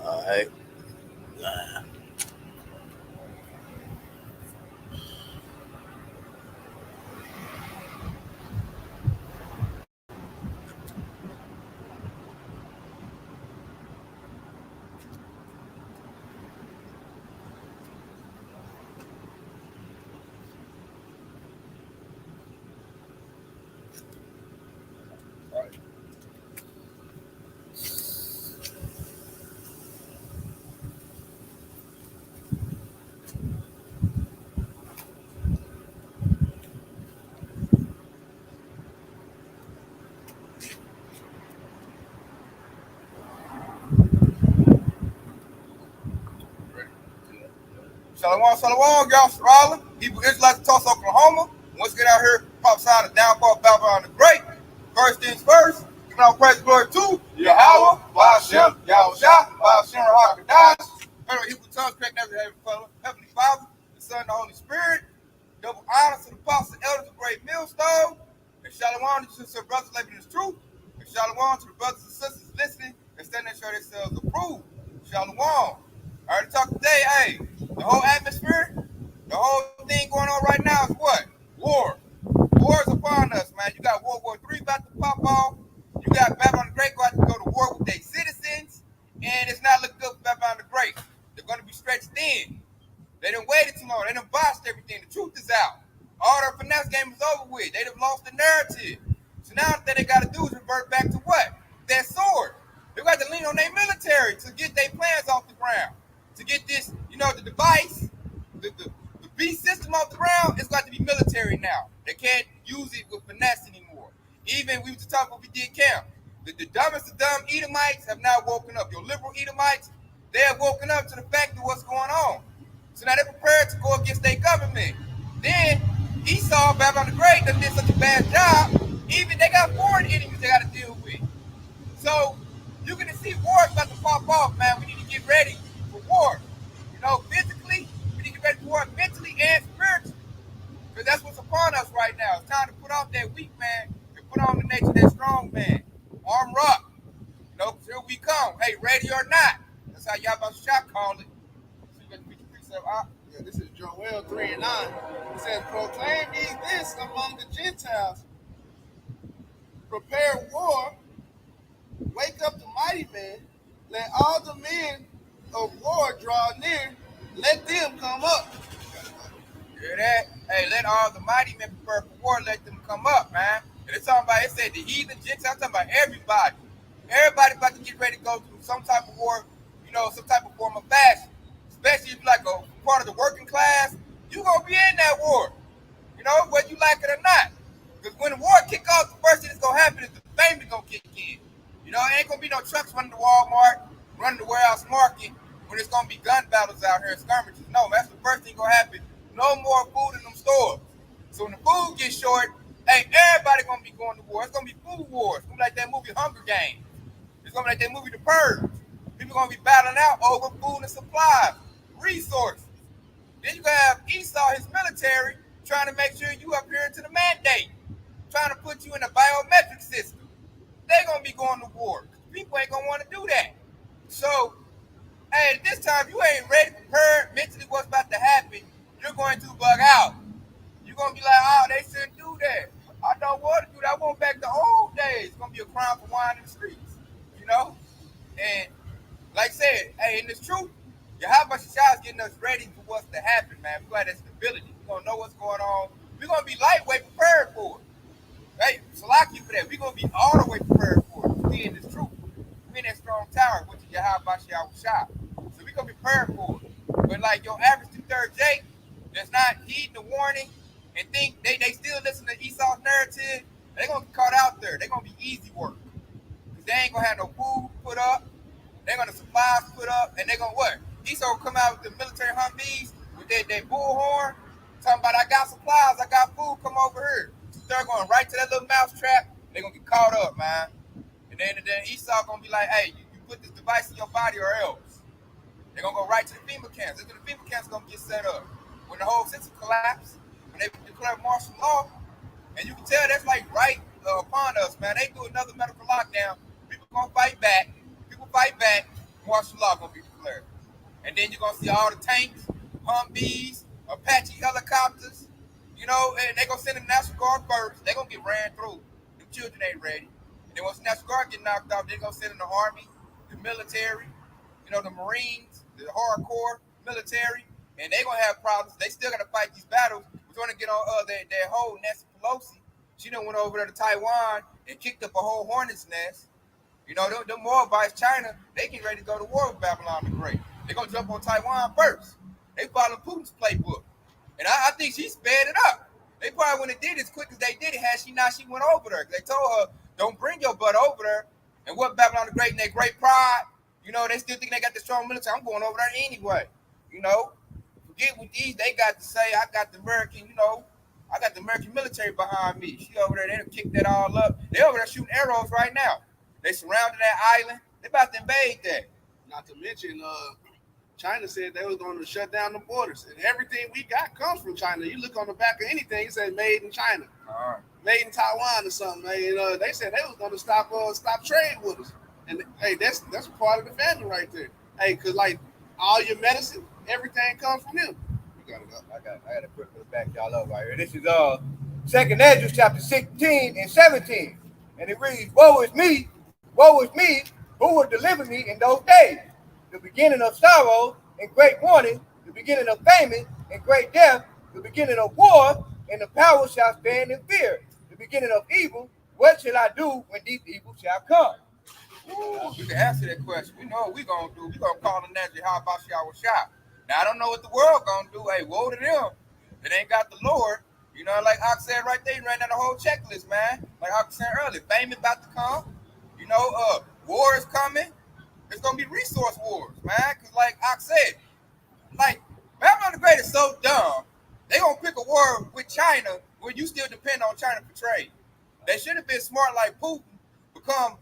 All right. Shalom, shalom, y'all, Shalom. Hebrew Israelites of Tulsa, Oklahoma. Once get out here, pop sign of downfall of Babylon the Great. First things first, giving all praise and glory to Yahweh, Ba'ashem, Yahushua, Ba'ashem, Rahakadash. Federal Hebrew tongues, correct every Heavenly Father, the Son, and the Holy Spirit. Double honor to the apostles and elders of Great Millstone. And shalom to the brothers living in this truth. And shalom to the brothers and sisters listening and standing and show themselves approved. Shalom. I already talked today, hey, the whole atmosphere, the whole thing going on right now is what? War. War is upon us, man. You got World War III about to pop off. You got Babylon the Great going to go to war with their citizens. And it's not looking good for Babylon the Great. They're going to be stretched thin. They done waited too long. They done botched everything. The truth is out. All their finesse game is over with. They done lost the narrative. So now what they got to do is revert back to what? Their sword. They got to lean on their military to get their plans off the ground. To get this, the device, the beast system off the ground, it's got to be military now. They can't use it with finesse anymore. Even we was talking when we did camp. The dumbest of dumb Edomites have now woken up. Your liberal Edomites, they have woken up to the fact of what's going on. So now they're prepared to go against their government. Then Esau, Babylon the Great, done did such a bad job. Even they got foreign enemies they got to deal with. So you're gonna see wars about to pop off, man. We need to get ready for war. Physically, we need to get ready for war mentally and spiritually. Because that's what's upon us right now. It's time to put off that weak man and put on the nature of that strong man. Armor up. Here we come. Hey, ready or not. That's how y'all about to shot call it. So you got to beat your precept out. Yeah, this is Joel 3 and 9. It says, proclaim ye this among the Gentiles. Prepare war. Wake up the mighty men. Let all the men of war draw near. Let them come up. Hear that? Hey, let all the mighty men prepare for war. Let them come up, man. And it's talking about, it said the heathen, Gentiles, talking about everybody. Everybody about to get ready to go through some type of war, some type of form of fashion. Especially if you're like a part of the working class, you're going to be in that war. Whether you like it or not. Because when the war kick off, the first thing that's going to happen is the family going to kick in. It ain't going to be no trucks running to Walmart, running to warehouse market, when it's going to be gun battles out here and skirmishes. No, that's the first thing going to happen. No more food in them stores. So when the food gets short, hey, everybody going to be going to war. It's going to be food wars. It's going to be like that movie Hunger Games. It's going to be like that movie The Purge. People going to be battling out over food and supplies, resources. Then you have Esau, his military, trying to make sure you up here into the mandate, trying to put you in a biometric system. They're going to be going to war. People ain't going to want to do that. So, hey, at this time, you ain't ready, prepared mentally what's about to happen, you're going to bug out. You're going to be like, oh, they shouldn't do that. I don't want to do that. I want back to old days. It's going to be a crime for wine in the streets, And like I said, hey, in this truth, Yahweh Shah is getting us ready for what's to happen, man. We're going to have that stability. We're going to know what's going on. We're going to be lightweight prepared for it. Hey, Salaki for that. We're going to be all the way prepared for it. We in this truth. We in that strong tower, which is Yahweh Shah. So we're going to be prepared for it. But like your average 2/3 Jake that's not heeding the warning and think they still listen to Esau's narrative, they're going to get caught out there. They're going to be easy work. Because they ain't going to have no food put up. They're going to supplies put up, and they're going to what? Esau will come out with the military Humvees with their bullhorn, talking about, I got supplies, I got food, come over here. So they're going right to that little mouse trap. They're going to get caught up, man. And then Esau going to be like, hey, you put this device in your body or else. They're going to go right to the FEMA camps. The FEMA camps going to get set up. When the whole system collapses, when they declare martial law, and you can tell that's like right upon us, man. They do another medical lockdown. People going to fight back. People fight back. martial law gonna be declared. And then you're gonna see all the tanks, Humvees, Apache helicopters, and they're gonna send the National Guard first. They're gonna get ran through. The children ain't ready. And then once the National Guard get knocked off, they're gonna send in the Army, the military, the Marines, the hardcore military, and they're gonna have problems. They still gotta fight these battles. We're gonna get on that whole Nancy Pelosi. She done went over there to Taiwan and kicked up a whole hornet's nest. The Moabites, China, they get ready to go to war with Babylon the Great. They're going to jump on Taiwan first. They follow Putin's playbook. And I think she sped it up. They probably wouldn't have did it as quick as they did it had she went over there. They told her, don't bring your butt over there. And what Babylon the Great and their great pride, they still think they got the strong military. I'm going over there anyway. Forget what they got to say. I got the American military behind me. She over there, they done kicked that all up. They over there shooting arrows right now. They surrounded that island. They about to invade that. Not to mention, China said they was going to shut down the borders, and everything we got comes from China. You look on the back of anything, it says "Made in China," made in Taiwan or something. They said they was going to stop trade with us, and hey, that's a part of the family right there. Hey, cause like all your medicine, everything comes from them. You gotta go. I got to quickly back y'all up right here. This is 2nd Ezra chapter 16 and 17, and it reads, woe is me, who will deliver me in those days? The beginning of sorrow and great mourning, the beginning of famine and great death, the beginning of war, and the power shall stand in fear. The beginning of evil, what shall I do when these evils shall come? You can answer that question. We know what we're going to do. We're going to call the Nazareth, how about y'all shop? Now, I don't know what the world going to do. Hey, woe to them that ain't got the Lord. Like Ox said right there, he ran down the whole checklist, man. Like Ox said earlier, famine about to come. War is coming. It's gonna be resource wars, man. Cause like I said, Babylon the Great is so dumb. They gonna pick a war with China where you still depend on China for trade. They should have been smart like Putin, become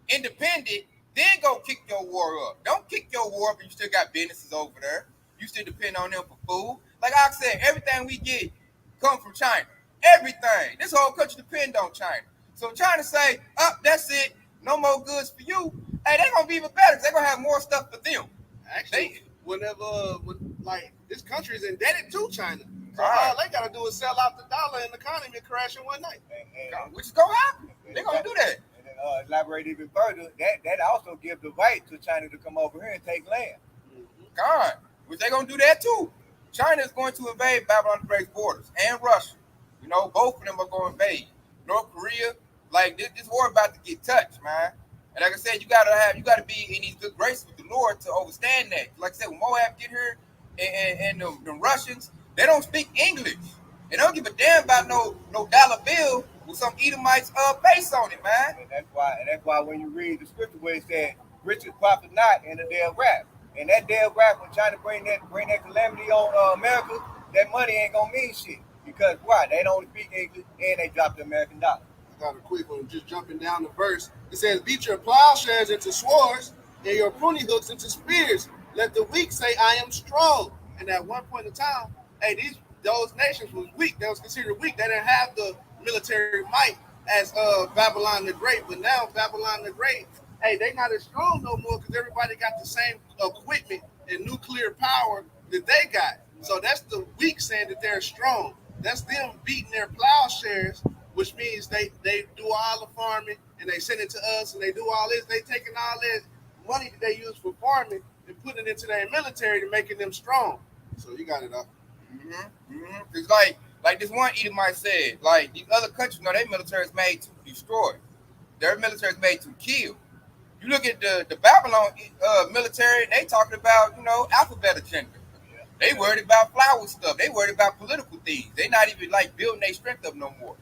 independent, then go kick your war up. Don't kick your war up, but you still got businesses over there. You still depend on them for food. Like I said, everything we get come from China. Everything. This whole country depend on China. So China say, that's it. No more goods for you. Hey, they're gonna be even better because they're gonna have more stuff for them. Actually, this country is indebted to China. So all they gotta do is sell out the dollar and the economy crash in one night. Which is gonna happen. They're gonna do that. And then elaborate even further, that also gives the right to China to come over here and take land. God, which they're gonna do that too. China is going to invade Babylon the Great's borders and Russia. Both of them are going to invade. North Korea, this war about to get touched, man. And like I said, you gotta be in these good graces with the Lord to overstand that. Like I said, when Moab get here and the Russians, they don't speak English. They don't give a damn about no dollar bill with some Edomites face on it, man. And that's why when you read the scripture where it said, riches profit not in the day of wrath. And that day of wrath, when China bring that calamity on America, that money ain't gonna mean shit. Because why? They don't speak English and they drop the American dollar. I got a quick one, just jumping down the verse. It says, beat your plowshares into swords and your pruning hooks into spears. Let the weak say, I am strong. And at one point in time, those nations was weak. They was considered weak. They didn't have the military might as Babylon the Great. But now Babylon the Great, they not as strong no more because everybody got the same equipment and nuclear power that they got. So that's the weak saying that they're strong. That's them beating their plowshares, which means they do all the farming and they send it to us and they do all this. They taking all that money that they use for farming and putting it into their military to making them strong. So you got it up. It's like this one Edomite said, these other countries, their military is made to destroy. Their military is made to kill. You look at the Babylon military, they talking about, alphabet agenda. They worried about flower stuff. They worried about political things. They not even building their strength up no more.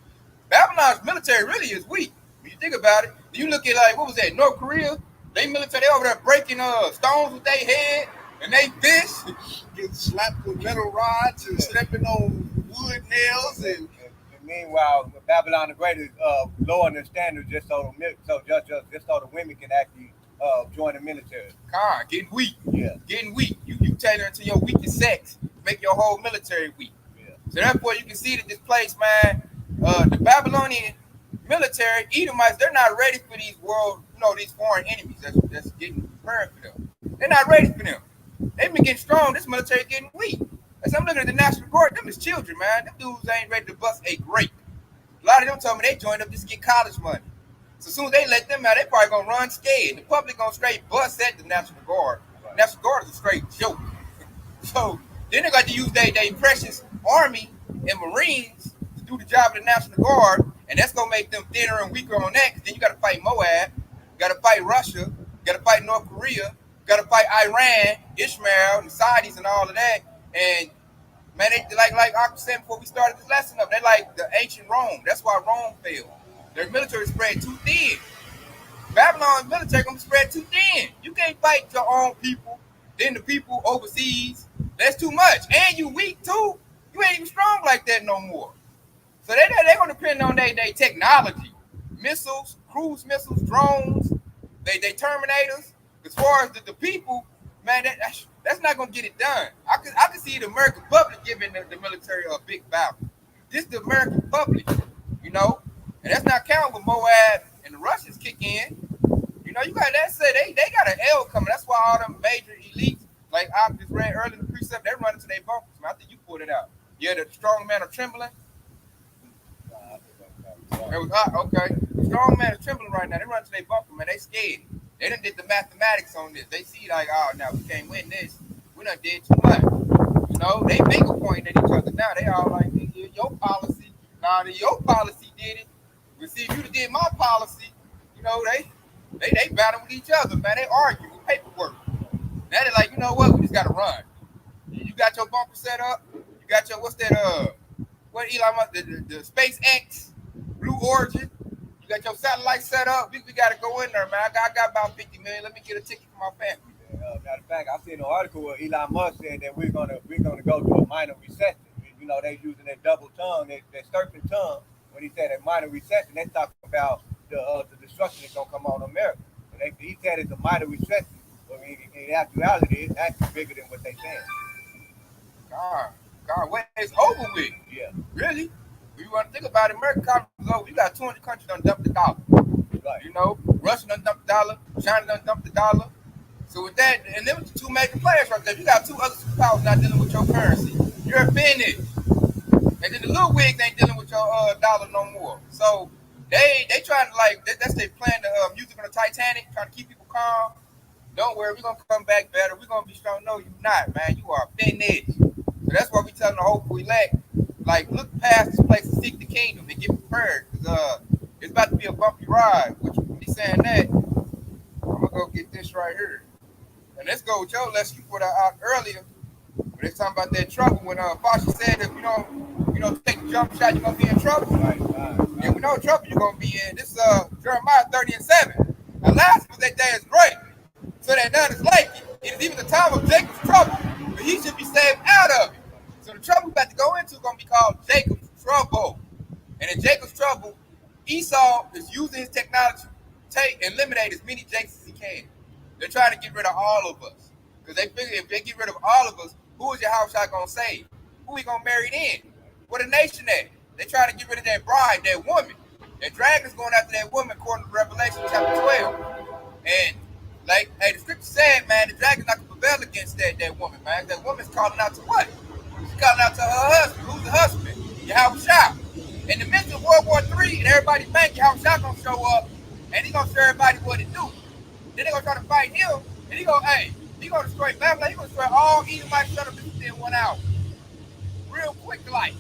Babylon's military really is weak. When you think about it, you look at what was that? North Korea. They military, they over there breaking stones with their head and they fists. Getting slapped with metal rods and stepping on wood nails and meanwhile, Babylon the Great is lowering the standards just so the women can actually join the military. Getting weak. Yeah. Getting weak. You tailor into your weakest sex, make your whole military weak. Yeah. So therefore, you can see that this place, man, the Babylonian military, Edomites, they're not ready for these world, these foreign enemies that's getting prepared for them. They're not ready for them. They've been getting strong. This military getting weak. As I'm looking at the National Guard, them is children, man. Them dudes ain't ready to bust a grape. A lot of them told me they joined up just to get college money. So as soon as they let them out, they probably gonna run scared. The public gonna straight bust at the National Guard. The National Guard is a straight joke. So then they got to use their precious Army and Marines to do the job of the National Guard, and that's gonna make them thinner and weaker on that. Then you got to fight Moab, you got to fight Russia, you got to fight North Korea, you got to fight Iran, Ishmael, and Saudis, and all of that. And man, they like I was saying before we started this lesson up, they like the ancient Rome. That's why Rome failed. Their military spread too thin. Babylon's military gonna be spread too thin. You can't fight your own people, then the people overseas. That's too much. And you weak too. You ain't even strong like that no more. So they're gonna depend on their technology. Missiles, cruise missiles, drones, they Terminators. As far as the people, man, that's not gonna get it done. I could see the American public giving the military a big battle. This the American public, you know? And that's not counting with Moab and the Russians kick in. You know, you got that said they got an L coming. That's why all them major elites, like I just read earlier in the precept, they're running to their bunkers. Man, I think you pulled it out. Yeah, the strong man of trembling. It was okay. The strong man is trembling right now. They run to their bunker, man. They scared. They done did the mathematics on this. They see like, oh, now we can't win this. We done did too much. You know, they finger pointing at each other now. They all like, your policy. Nah, your policy did it. But see, if you did my policy, you know, they battle with each other, man. They argue with paperwork. Now they're like, you know what? We just gotta run. You got your bunker set up. You got your what Elon Musk, the SpaceX Blue Origin. You got your satellite set up. We gotta go in there, man. I got about 50 million. Let me get a ticket for my family. Matter of fact, I seen an article where Elon Musk said that we're gonna go to a minor recession. You know, they using that double tongue, that serpent tongue. When he said a minor recession, they talking about the destruction that's gonna come on America. So he said it's a minor recession, but in actuality, it's actually bigger than what they saying. God, wait, it's over with. Yeah. Really? When you want to think about it, American economy is over. You got 200 countries done dumped the dollar. Right. You know, Russia done dumped the dollar, China done dumped the dollar. So with that, and them two major players right there, you got two other superpowers not dealing with your currency. You're finished. And then the little wigs ain't dealing with your dollar no more. So they trying to that's their plan. The music on the Titanic, trying to keep people calm. Don't worry, we're gonna come back better. We're gonna be strong. No, you're not, man. You are finished. So that's why we telling the hopeful elect, like, look past this place and seek the kingdom and get prepared. Because it's about to be a bumpy ride. Which when he's saying that, I'm gonna go get this right here. And let's go with your lesson you put out earlier. When they talking about that trouble, when Fasha said if you don't take the jump shot, you're gonna be in trouble. Right. And we know trouble you're gonna be in. This Jeremiah 30:7. And last was that day is great. So that none is like it. It is even the time of Jacob's trouble, but he should be saved out of it. So the trouble we're about to go into is gonna be called Jacob's trouble. And in Jacob's trouble, Esau is using his technology to take and eliminate as many Jakes as he can. They're trying to get rid of all of us. Because they figure if they get rid of all of us, who is your house shot gonna save? Who we gonna marry then? What a nation at? They trying to get rid of that bride, that woman. That dragon's going after that woman according to Revelation chapter 12. And like, hey, the scripture said, man, the dragon's not gonna prevail against that woman, man. That woman's calling out to what? She's calling out to her husband. Who's the husband? Yahushua. In the midst of World War III and everybody think Yahushua gonna show up and he gonna show everybody what to do. Then they gonna try to fight him and he gonna destroy Babylon. He gonna destroy all Edomite settlements within 1 hour. Real quick like.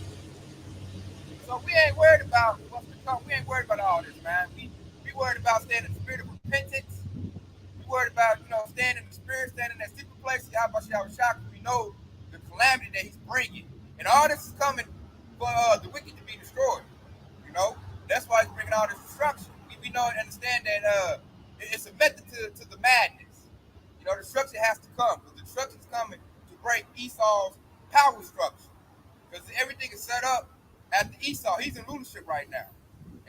So we ain't worried about what's to come. We ain't worried about all this, man. We worried about staying in the spirit of repentance. We worried about, staying in the spirit, staying in that secret place. Yahushua, we know the calamity that he's bringing. And all this is coming for the wicked to be destroyed. That's why he's bringing all this destruction. We know and understand that it's a method to the madness. The destruction has to come. Because the destruction is coming to break Esau's power structure. Because everything is set up after Esau. He's in rulership right now.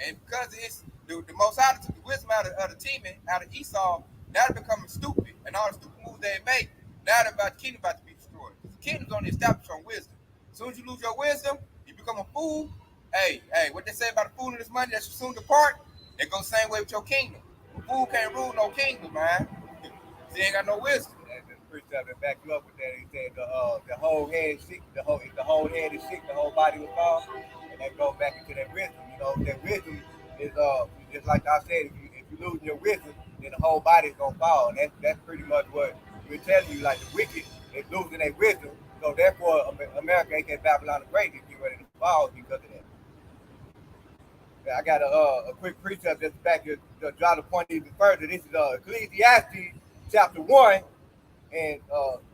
And because it's the Most High took the wisdom out of the team, out of Esau, now they're becoming stupid. And all the stupid moves they make, now the kingdom about to be destroyed. Because the kingdom's only established on wisdom. As soon as you lose your wisdom, you become a fool. Hey, what they say about a fool and his money that should soon depart, it goes the same way with your kingdom. fool can't rule no kingdom, man. He ain't got no wisdom. And the precept that back you up with that, he said the whole head is sick, if the whole head is sick, the whole body will fall. And that goes back into that wisdom. You know, that wisdom is just like I said, if you lose your wisdom, then the whole body's gonna fall. And that's pretty much what we're telling you, like the wicked is losing their wisdom. So therefore America, aka Babylon the Great, is getting ready to fall because of that. I got a quick precept just back to draw the point even further. This is Ecclesiastes chapter 1 and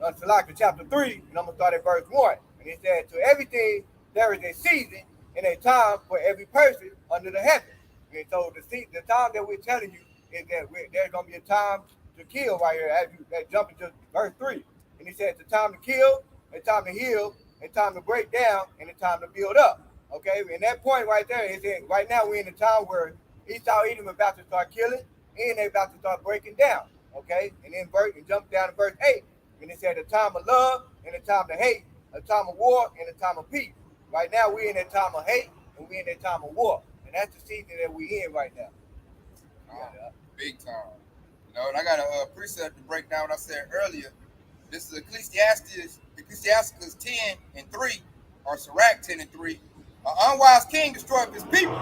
Salaki chapter 3, and I'm going to start at verse 1. And it said, to everything there is a season and a time for every person under the heaven. And so the time that we're telling you is that there's going to be a time to kill right here as you jump into verse 3. And he said, it's a time to kill, a time to heal, a time to break down, and a time to build up. Okay, and that point right there is that right now we're in a time where Esau Edom about to start killing and they're about to start breaking down. Okay, and then jump down to verse 8. And it said a time of love and a time to hate, a time of war and a time of peace. Right now we're in that time of hate and we're in that time of war. And that's the season that we're in right now. Big time. You know, and I got a precept to break down what I said earlier. This is Ecclesiastes 10 and 3, or Sirach 10 and 3. An unwise king destroyeth his people,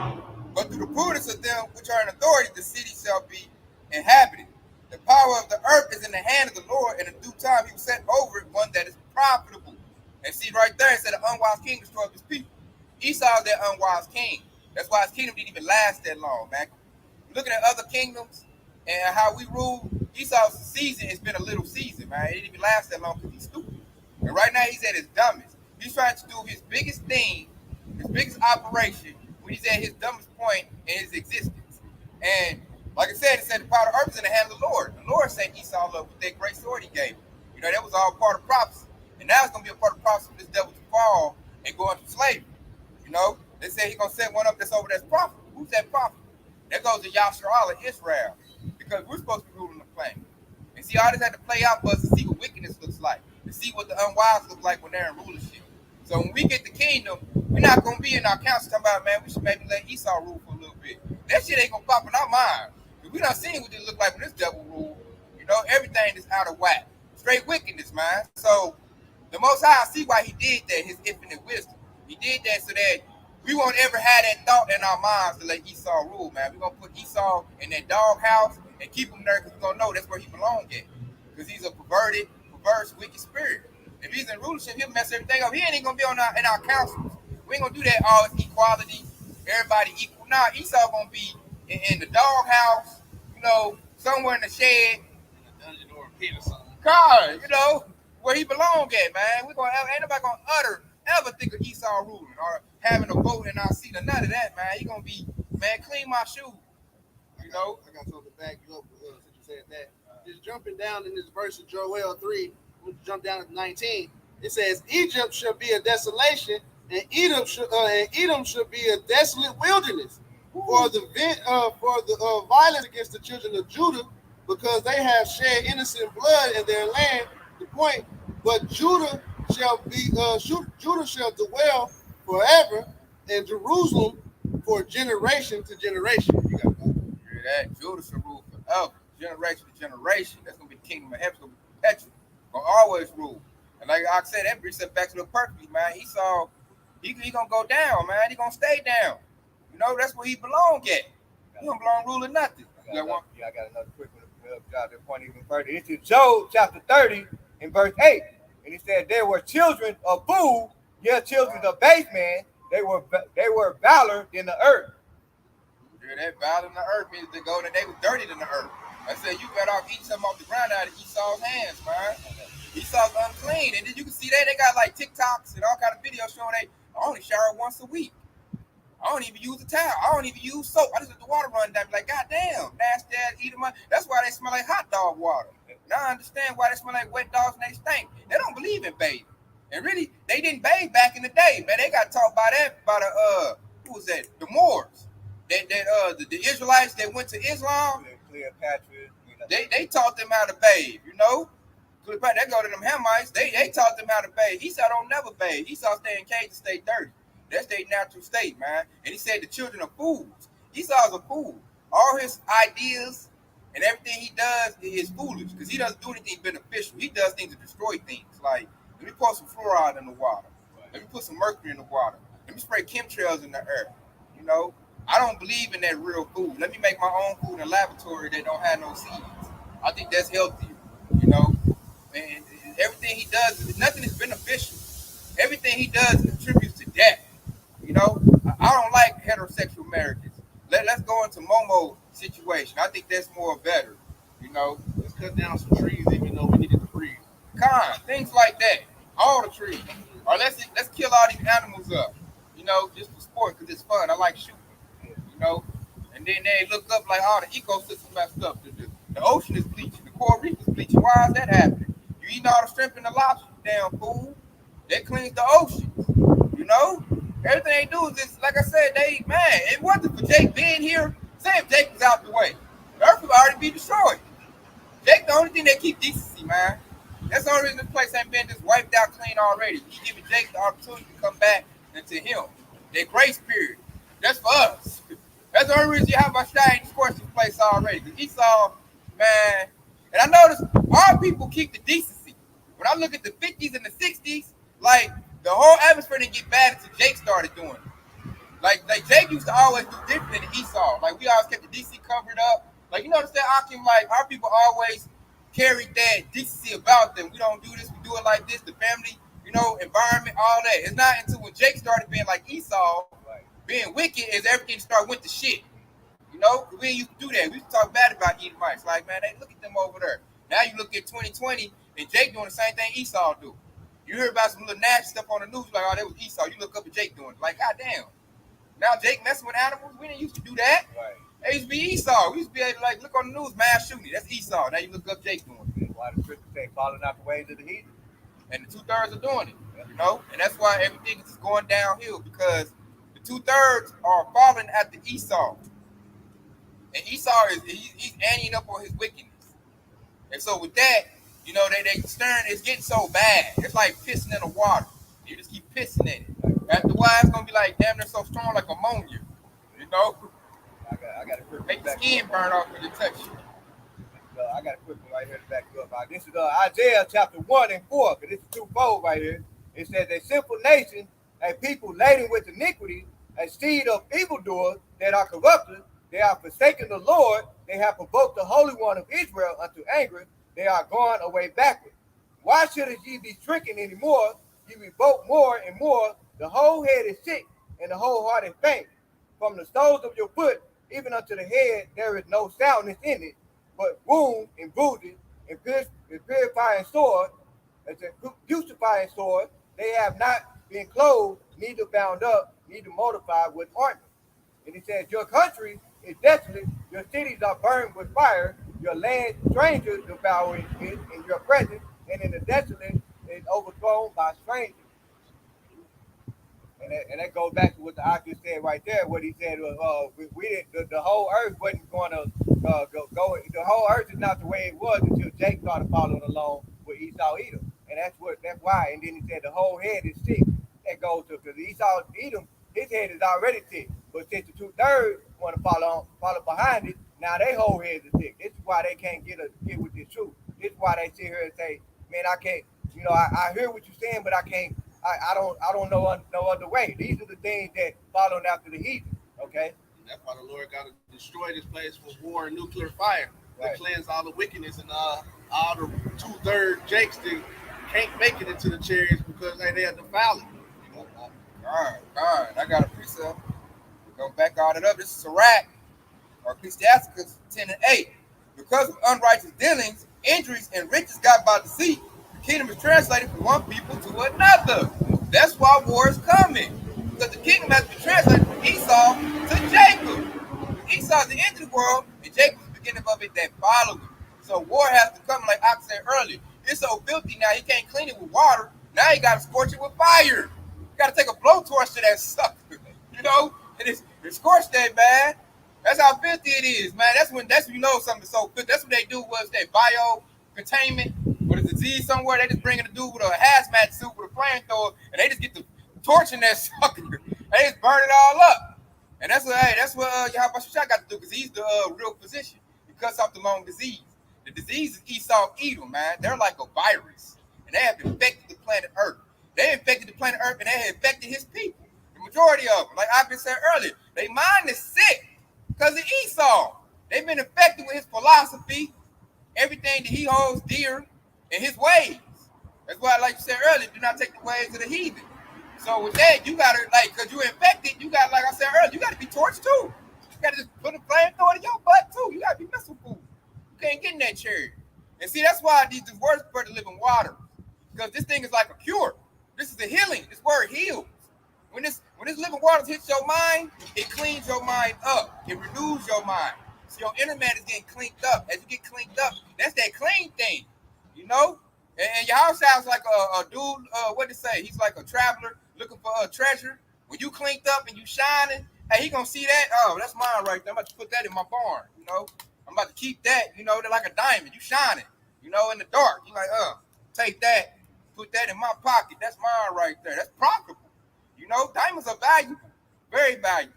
but through the prudence of them which are in authority, the city shall be inhabited. The power of the earth is in the hand of the Lord, and in due time he will set over it one that is profitable. And see right there, it said an unwise king destroyeth his people. Esau is that unwise king. That's why his kingdom didn't even last that long, man. Looking at other kingdoms and how we rule, Esau's season has been a little season, man. It didn't even last that long because he's stupid. And right now he's at his dumbest. He's trying to do his biggest thing, his biggest operation, when he's at his dumbest point in his existence. And like I said, it said the power of the earth is in the hand of the Lord. The Lord set Esau up with that great sword he gave him. You know, that was all part of prophecy. And now it's going to be a part of prophecy for this devil to fall and go into slavery. You know, they say he's going to set one up that's over that's profitable. Who's that prophet? That goes to Yasharallah, Israel, because we're supposed to be ruling the planet. And see, all this had to play out for us to see what wickedness looks like, to see what the unwise look like when they're in rulership. So when we get the kingdom, we're not going to be in our council talking about, man, we should maybe let Esau rule for a little bit. That shit ain't going to pop in our mind. We done seen what it look like when this devil rule. You know, everything is out of whack. Straight wickedness, man. So the Most High, I see why he did that, his infinite wisdom. He did that so that we won't ever have that thought in our minds to let Esau rule, man. We're going to put Esau in that doghouse and keep him there because we're going to know that's where he belongs at. Because he's a perverse, wicked spirit. If he's in rulership, he'll mess everything up. He ain't going to be in our councils. We ain't going to do that all equality, everybody equal. Nah, Esau going to be in the doghouse, you know, somewhere in the shed, in a dungeon or a pit or something. God, you know, where he belong at, man. Ain't nobody gonna ever think of Esau ruling or having a vote in our seat or none of that, man. He gonna be, man, clean my shoes. You know? I got something to back you up since you said that. Just jumping down in this verse of Joel 3, we'll jump down to 19. It says, Egypt shall be a desolation, and Edom should be a desolate wilderness. For the violence against the children of Judah, because they have shed innocent blood in their land. The point, but Judah shall dwell forever, and Jerusalem for generation to generation. You got that? Hear that? Judah shall rule forever, generation to generation. That's gonna be the kingdom of heaven. It's gonna be perpetual. Gonna always rule. And like I said, that brings us back to the perfectly, man. Esau, he gonna go down, man. He gonna stay down. You know, that's where he belong at. He don't belong ruling nothing. I got another quick one to drive that point even further. This is Job chapter 30 in verse 8. And he said, there were children of fool, children of base man, they were valor in the earth. Yeah, that valor in the earth means they were dirty than the earth. I said, you better off eating something off the ground out of Esau's hands, man. Esau's unclean. And then you can see they got like TikToks and all kind of videos showing they only shower once a week. I don't even use a towel. I don't even use soap. I just let the water run down. Be like, God damn, nasty ass eating my. That's why they smell like hot dog water. Now I understand why they smell like wet dogs and they stink. They don't believe in bathing. And really, they didn't bathe back in the day, man. They got taught by the who was that? The Moors. The Israelites that went to Islam. Cleopatra. They taught them how to bathe, you know. Cleopatra, they go to them Hamites. They taught them how to bathe. Esau don't never bathe. Esau stay in cages, stay dirty. That's their natural state, man. And he said the children are fools. Esau's a fool. All his ideas And everything he does is foolish because he doesn't do anything beneficial. He does things to destroy things. Like, let me pour some fluoride in the water. Let me put some mercury in the water. Let me spray chemtrails in the air. You know, I don't believe in that real food. Let me make my own food in a laboratory that don't have no seeds. I think that's healthier. You know, and everything he does, nothing is beneficial. Everything he does contributes to death. You know, I don't like heterosexual marriages. Let's go into Momo situation. I think that's more better. You know, Let's cut down some trees, even though we needed to breathe. things like that. All the trees. Or let's kill all these animals up. You know, just for sport because it's fun. I like shooting. You know, and then they look up like all the ecosystem messed up. The ocean is bleaching. The coral reef is bleaching. Why is that happening? You eating all the shrimp and the lobster, damn fool. That cleans the ocean. You know, everything they do is just like I said. It wasn't for Jake being here. Say if Jake was out the way, the Earth would already be destroyed. Jake, the only thing that keep decency, man. That's the only reason this place ain't been just wiped out clean already. He giving Jake the opportunity to come back into him. That grace period. That's for us. That's the only reason you have my shot ain't scorched this place already. Because Esau, man, and I noticed our people keep the decency. When I look at the 50s and the 60s, like the whole atmosphere didn't get bad until Jake started doing it. Like Jake used to always do different than Esau. Like we always kept the DC covered up. Like you notice that Akim, like our people always carried that decency about them. We don't do this, we do it like this, the family, you know, environment, all that. It's not until when Jake started being like Esau, being wicked, is everything started went to shit. You know, we didn't used to do that. We used to talk bad about Edomites. Like, man, hey, look at them over there. Now you look at 2020 and Jake doing the same thing Esau do. You hear about some little nasty stuff on the news, like, oh, that was Esau. You look up at Jake doing it. Like, goddamn. Now Jake messing with animals. We didn't used to do that. Right. It used to be Esau. We used to be able to like look on the news, mass shooting. That's Esau. Now you look up Jake doing it. Why the scripture say following out the ways of the heathen? And the 2/3 are doing it. You know? And that's why everything is just going downhill because the 2/3 are following after Esau. And Esau he's anteing up on his wickedness. And so with that, you know, they stern is getting so bad. It's like pissing in the water. You just keep pissing in it. After a while, it's gonna be like damn near so strong like ammonia. You know? I got a quick Make the skin burn off when you touch it. I got a quick one right here to back you up. This is Isaiah chapter 1 and 4, because this is twofold right here. It says, a sinful nation, a people laden with iniquity, a seed of evildoers that are corrupted, they are forsaken the Lord, they have provoked the Holy One of Israel unto anger, they are gone away backward. Why should ye be stricken anymore? Ye revolt more and more, the whole head is sick, and the whole heart is faint. From the soles of your foot even unto the head there is no soundness in it, but wound and bruises and purifying sword, it's a putrefying sword. They have not been clothed, neither bound up, neither mortified with ointment. And he says, your country is desolate, your cities are burned with fire, your land strangers devouring it in your presence, and in the desolate is overthrown by strangers. And that goes back to what the author said right there. What he said was, the whole earth wasn't going to go. The whole earth is not the way it was until Jake started following along with Esau Edom, and that's why. And then he said the whole head is sick. That goes to because Esau Edom, his head is already sick, but since the 2/3 want to follow behind it, now their whole head is sick. This is why they can't get with the truth. This is why they sit here and say, man, I can't. You know, I hear what you're saying, but I can't. I don't know no other way. These are the things that following after the heathen. Okay. That's why the Lord got to destroy this place with war and nuclear fire to cleanse all the wickedness and all the 2/3 Jakes that can't make it into the chariots because they are defiled. All right. I got a precept. We're gonna back all it up. This is Sirach or Ecclesiasticus 10 and 8. Because of unrighteous dealings, injuries, and riches got by deceit, the kingdom is translated from one people to another. That's why war is coming. Because the kingdom has been translated from Esau to Jacob. Esau is the end of the world, and Jacob is the beginning of it that follows him. So war has to come, like I said earlier. It's so filthy now, he can't clean it with water. Now he got to scorch it with fire. You got to take a blowtorch to that sucker, you know? And it's scorched that, man. That's how filthy it is, man. That's when you know something's so filthy. That's what they do was that bio containment with a disease somewhere. They just bring in a dude with a hazmat suit with a flamethrower, and they just get the torch in that sucker. They just burn it all up. And that's what Yahweh Shah got to do because he's the real physician. cuts off the lung disease. The disease is Esau Edom, man. They're like a virus, and they have infected the planet Earth. They infected the planet Earth, and they have infected his people. The majority of them, like I've been said earlier, their mind is sick because of Esau. They've been infected with his philosophy, everything that he holds dear, and his ways. That's why, like you said earlier, do not take the ways of the heathen. So with that, you gotta cause you're infected, you got like I said earlier, you gotta be torched too. You gotta just put a flamethrower in your butt too. You gotta be missile food. You can't get in that chair. And see, that's why these words prefer to live in water. Because this thing is like a cure. This is a healing. This word heals. When this living water hits your mind, it cleans your mind up. It renews your mind. So your inner man is getting cleaned up. As you get cleaned up, that's that clean thing. You know? And your house sounds like a dude, what did it say? He's like a traveler looking for a treasure. When you cleaned up and you shining, hey, he gonna see that. Oh, that's mine right there. I'm about to put that in my barn. You know, I'm about to keep that. You know, they're like a diamond. You shining. You know, in the dark. You like, take that, put that in my pocket. That's mine right there. That's profitable. You know, diamonds are valuable, very valuable.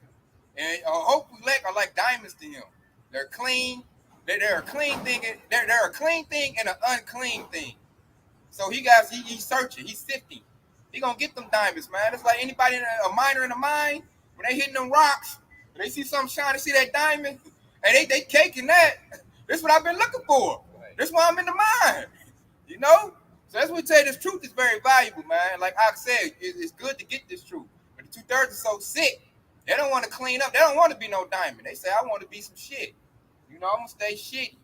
And hope we are like diamonds to him. They're clean. They're a clean thing. They're a clean thing and an unclean thing. So he's searching. He's sifting. He gonna get them diamonds, man. It's like anybody a miner in the mine when they hitting them rocks, and they see something shine, they see that diamond, and they caking that. This is what I've been looking for. This is why I'm in the mine. You know. So that's what we tell you. This truth is very valuable, man. Like I said, it's good to get this truth. But the 2/3 are so sick. They don't want to clean up. They don't want to be no diamond. They say, I want to be some shit. You know, I'm going to stay shitty.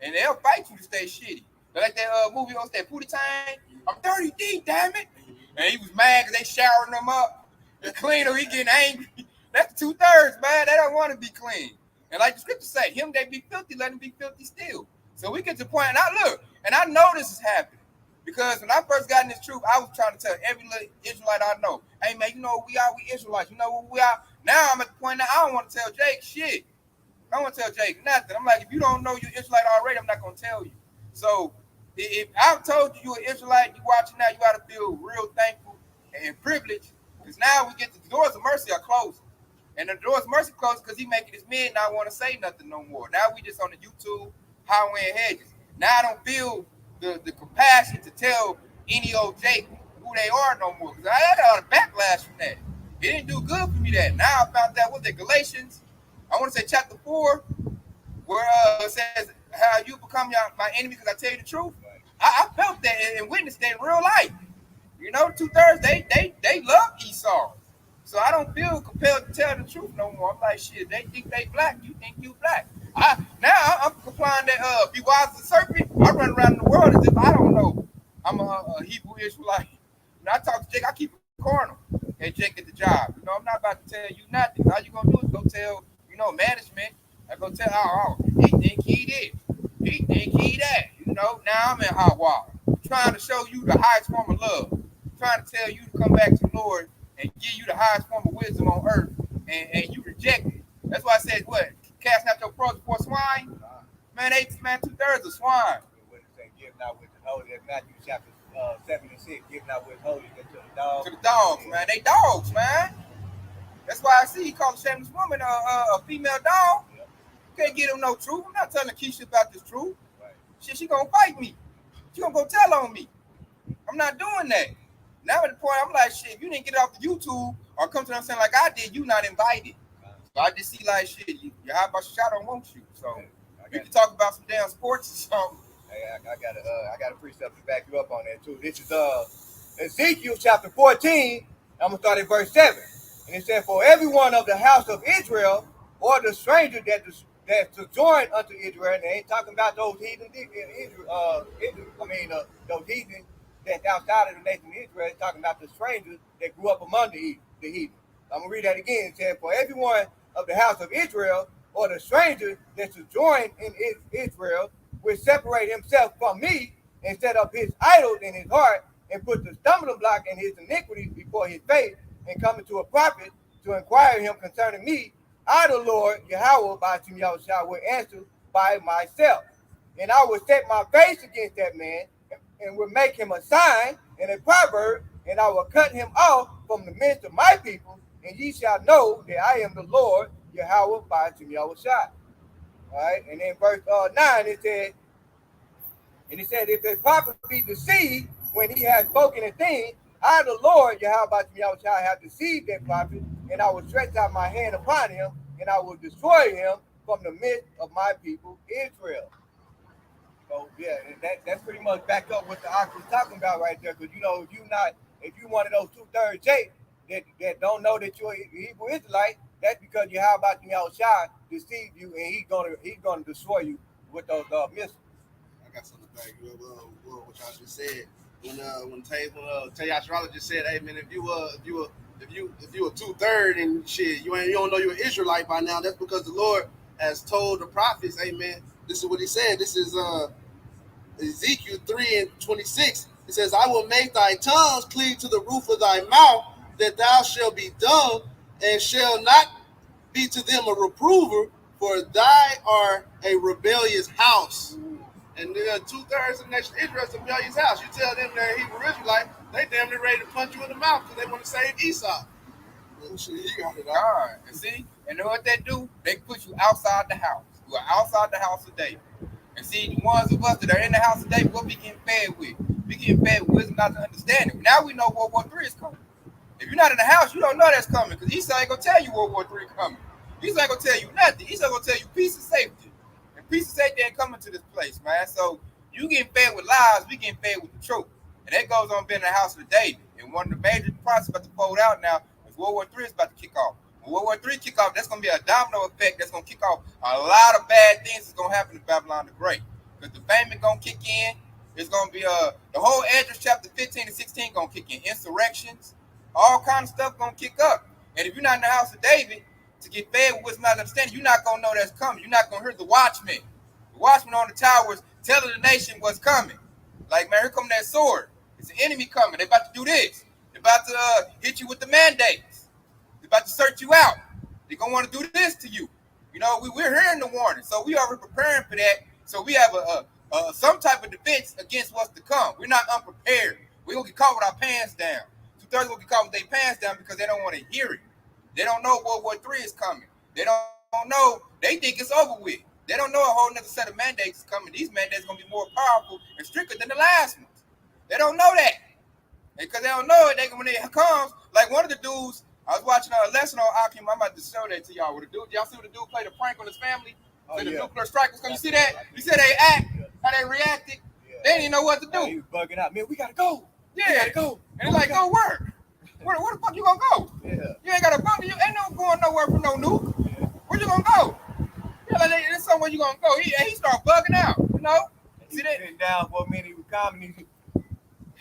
And they'll fight you to stay shitty. But like that movie, what's that, Pootie Tang? I'm 30 deep, damn it. And he was mad because they showering him up. The cleaner, he getting angry. That's the 2/3, man. They don't want to be clean. And like the scripture say, him they be filthy, let him be filthy still. So we get to the point, and I know this is happening. Because when I first got in this truth, I was trying to tell every little Israelite I know, hey man, you know what we are, we Israelites. You know what we are. Now I'm at the point that I don't want to tell Jake shit. I don't want to tell Jake nothing. I'm like, if you don't know you're Israelite already, I'm not going to tell you. So if I've told you you're an Israelite, you watching now, you got to feel real thankful and privileged. Because now we get the doors of mercy are closing. And the doors of mercy closing because he making his men not want to say nothing no more. Now we just on the YouTube, highway and hedges. Now I don't feel the compassion to tell any old Jake who they are no more. Because I got a backlash from that. It didn't do good for me that. Now I found out, what the Galatians, I want to say chapter 4, where it says how you become my enemy because I tell you the truth. I felt that and witnessed that in real life. You know, 2/3, they love Esau. So I don't feel compelled to tell the truth no more. I'm like, shit, they think they black, you think you black. Now I'm complying that be wise as a serpent. I run around in the world as if I don't know. I'm a Hebrew Israelite. When I talk to Jake, I keep it carnal. Hey, Jake at the job. You know, I'm not about to tell you nothing. All you gonna do is go tell, management. I go tell, he think he this. He think he that. You know, now I'm in hot water. Trying to show you the highest form of love. Trying to tell you to come back to the Lord and give you the highest form of wisdom on earth. And you reject it. That's why I said, what? Cast out your pearls before swine? Man, 2/3 of swine. Give not with the holy. That's Matthew chapter 7 and 6. Give not with holy to the dogs. To the dogs, man. They dogs, man. That's why I see he called a shameless woman a female dog. Yep. Can't get him no truth. I'm not telling Keisha about this truth. Right. She gonna fight me. She gonna go tell on me. I'm not doing that. Now at the point, I'm like, shit, if you didn't get it off the YouTube or come to them saying like I did, you not invited. So I just see like shit, your high about shot don't want you. So we can talk about some damn sports or something. Hey, I got a precept to back you up on that too. This is Ezekiel chapter 14. I'm gonna start at verse 7. And it said, for everyone of the house of Israel or the stranger that's joined unto Israel, and they ain't talking about those heathen those heathen that's outside of the nation of Israel. It's talking about the strangers that grew up among the heathen. I'm gonna read that again. It said, for everyone of the house of Israel or the stranger that's joined in Israel will separate himself from me and set up his idols in his heart and put the stumbling block in his iniquities before his face and come into a prophet to inquire him concerning me, I the Lord Yahweh by Shem Yahushua will answer by myself. And I will set my face against that man and will make him a sign and a proverb, and I will cut him off from the midst of my people, and ye shall know that I am the Lord Yahweh by Shem Yahushua. All right, and then verse 9 it said, and it said, if the prophet be deceived when he has spoken a thing, I, the Lord, Yahweh Shall have deceived that prophet, and I will stretch out my hand upon him, and I will destroy him from the midst of my people Israel. So yeah, that's pretty much back up what the ox was talking about right there. Because if you one of those 2/3 Jake that don't know that you're a Hebrew Israelite, that's because Yahweh Shah deceived you, and he's gonna destroy you with those missiles. I got something to back you up what y'all just said. When Tay astrologist said, "Hey man, if you a 2/3 and shit, you don't know you're an Israelite by now. That's because the Lord has told the prophets, hey man, this is what He said. This is Ezekiel 3:26. It says, I will make thy tongues cleave to the roof of thy mouth, that thou shalt be dumb, and shall not be to them a reprover, for thy are a rebellious house." And 2/3 of the nation of Israel is a rebellious house. You tell them they're Hebrew Israelite, they damn near ready to punch you in the mouth because they want to save Esau. Shit, you got it all. And see, and know what they do? They put you outside the house. You are outside the house of David. And see, the ones of us that are in the house of David, what we getting fed with? We getting fed with wisdom, not to understanding. Now we know World War III is coming. If you're not in the house, you don't know that's coming, because Esau ain't gonna tell you World War III coming. Esau ain't gonna tell you nothing. Esau gonna tell you peace and safety. And peace and safety ain't coming to this place, man. So you getting fed with lies, we getting fed with the truth. And that goes on being in the house of David. And one of the major process about to fold out now is World War III is about to kick off. When World War III kick off, that's gonna be a domino effect. That's gonna kick off a lot of bad things that's gonna happen to Babylon the Great. Because the famine gonna kick in. It's gonna be the whole Esdras chapter 15 and 16 gonna kick in. Insurrections, all kind of stuff gonna kick up. And if you're not in the house of David to get fed with what's not understanding, you're not gonna know that's coming. You're not gonna hear the watchmen on the towers telling the nation what's coming. Like, man, here come that sword. It's an enemy coming. They about to do this. They about to hit you with the mandates. They about to search you out. They gonna want to do this to you. You know, we're hearing the warning, so we are preparing for that. So we have some type of defense against what's to come. We're not unprepared. We're gonna get caught with our pants down. 2/3 gonna get caught with their pants down because they don't want to hear it. They don't know World War III is coming. They don't know. They think it's over with. They don't know a whole nother set of mandates is coming. These mandates are gonna be more powerful and stricter than the last ones. They don't know that. Because they don't know it, when it comes, like one of the dudes, I was watching a lesson on Akim. I'm about to show that to y'all. Y'all see what the dude played a prank on his family? The nuclear strike was coming. You see that? You see they act, how they reacted? They didn't even know what to do. He was bugging out. Man, we gotta go. Yeah. We gotta go. And it's like, go work. Where the fuck you gonna go? Yeah. You ain't got a bunker. You ain't no going nowhere from no nuke. Yeah. Where you gonna go? Yeah, like there's somewhere you gonna go. He started bugging out, you know? See that? Sitting down for a minute, he was calm, and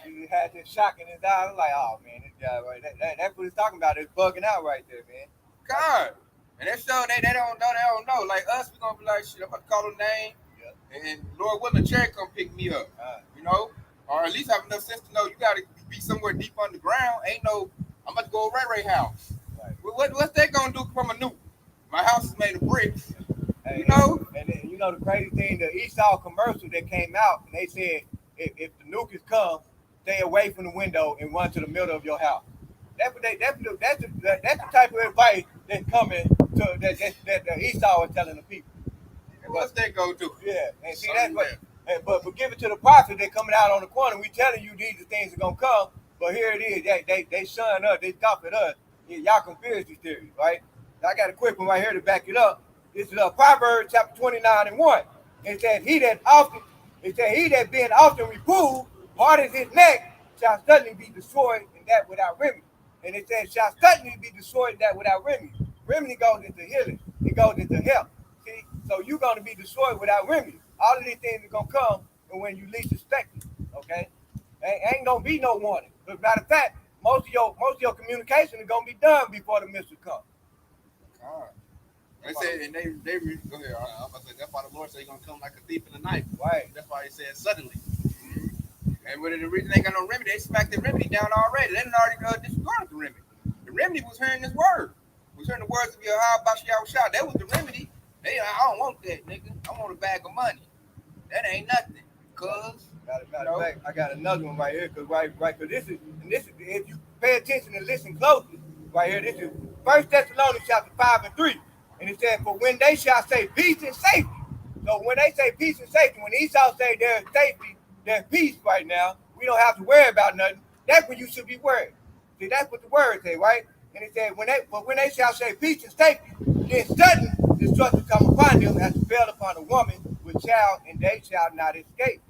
he had this shock in his eye. I was like, oh man, this guy right that's what he's talking about. It's bugging out right there, man. God. And that show they don't know. Like us, we gonna be like, shit, I'm about to call her name. Yeah. And Lord willing, Cherry come pick me up. You know? Or at least have enough sense to know you gotta be somewhere deep underground. Ain't no, I'm about to go to Ray house. Right. What's that gonna do from a nuke? My house is made of bricks. You know? And then, you know the crazy thing, the Esau commercial that came out, and they said if the nuke is come, stay away from the window and run to the middle of your house. That's the type of advice that's coming to that Esau is telling the people. And what's that gonna do? Yeah, and see that's what. But give it to the prophet. They're coming out on the corner. We telling you these are things are gonna come. But here it is. They shun us. They scoff at us. Y'all conspiracy theories, right? I got a quick one right here to back it up. This is Proverbs chapter 29 and 1. It says, he that being often reproved, hardens his neck, shall suddenly be destroyed, and that without remedy. And it says, shall suddenly be destroyed, that without remedy. Remedy goes into healing. It goes into health. See? So you're going to be destroyed without remedy. All of these things are going to come when you least expect it. Okay? Ain't going to be no warning. As a matter of fact, most of your communication is going to be done before the missile comes. All right. They said, and they go ahead. I'm about to say, that's why the Lord said he's going to come like a thief in the night. Right. That's why he said suddenly. Mm-hmm. And when the reason they ain't got no remedy, they smacked the remedy down already. They didn't already disregarded the remedy. The remedy was hearing this word. Was hearing the words of Yahweh Shah. That was the remedy. I don't want that, nigga. I want a bag of money. That ain't nothing. Cause I got another one right here, because this is if you pay attention and listen closely, right here, this is 1 Thessalonians chapter 5 and 3. And it said, for when they shall say peace and safety, So when they say peace and safety, when Esau say there's safety, there's peace right now, we don't have to worry about nothing. That's when you should be worried. See, that's what the word say, right? And it said, when they shall say peace and safety, then sudden destruction come upon them as fell upon a woman with child, and they shall not escape.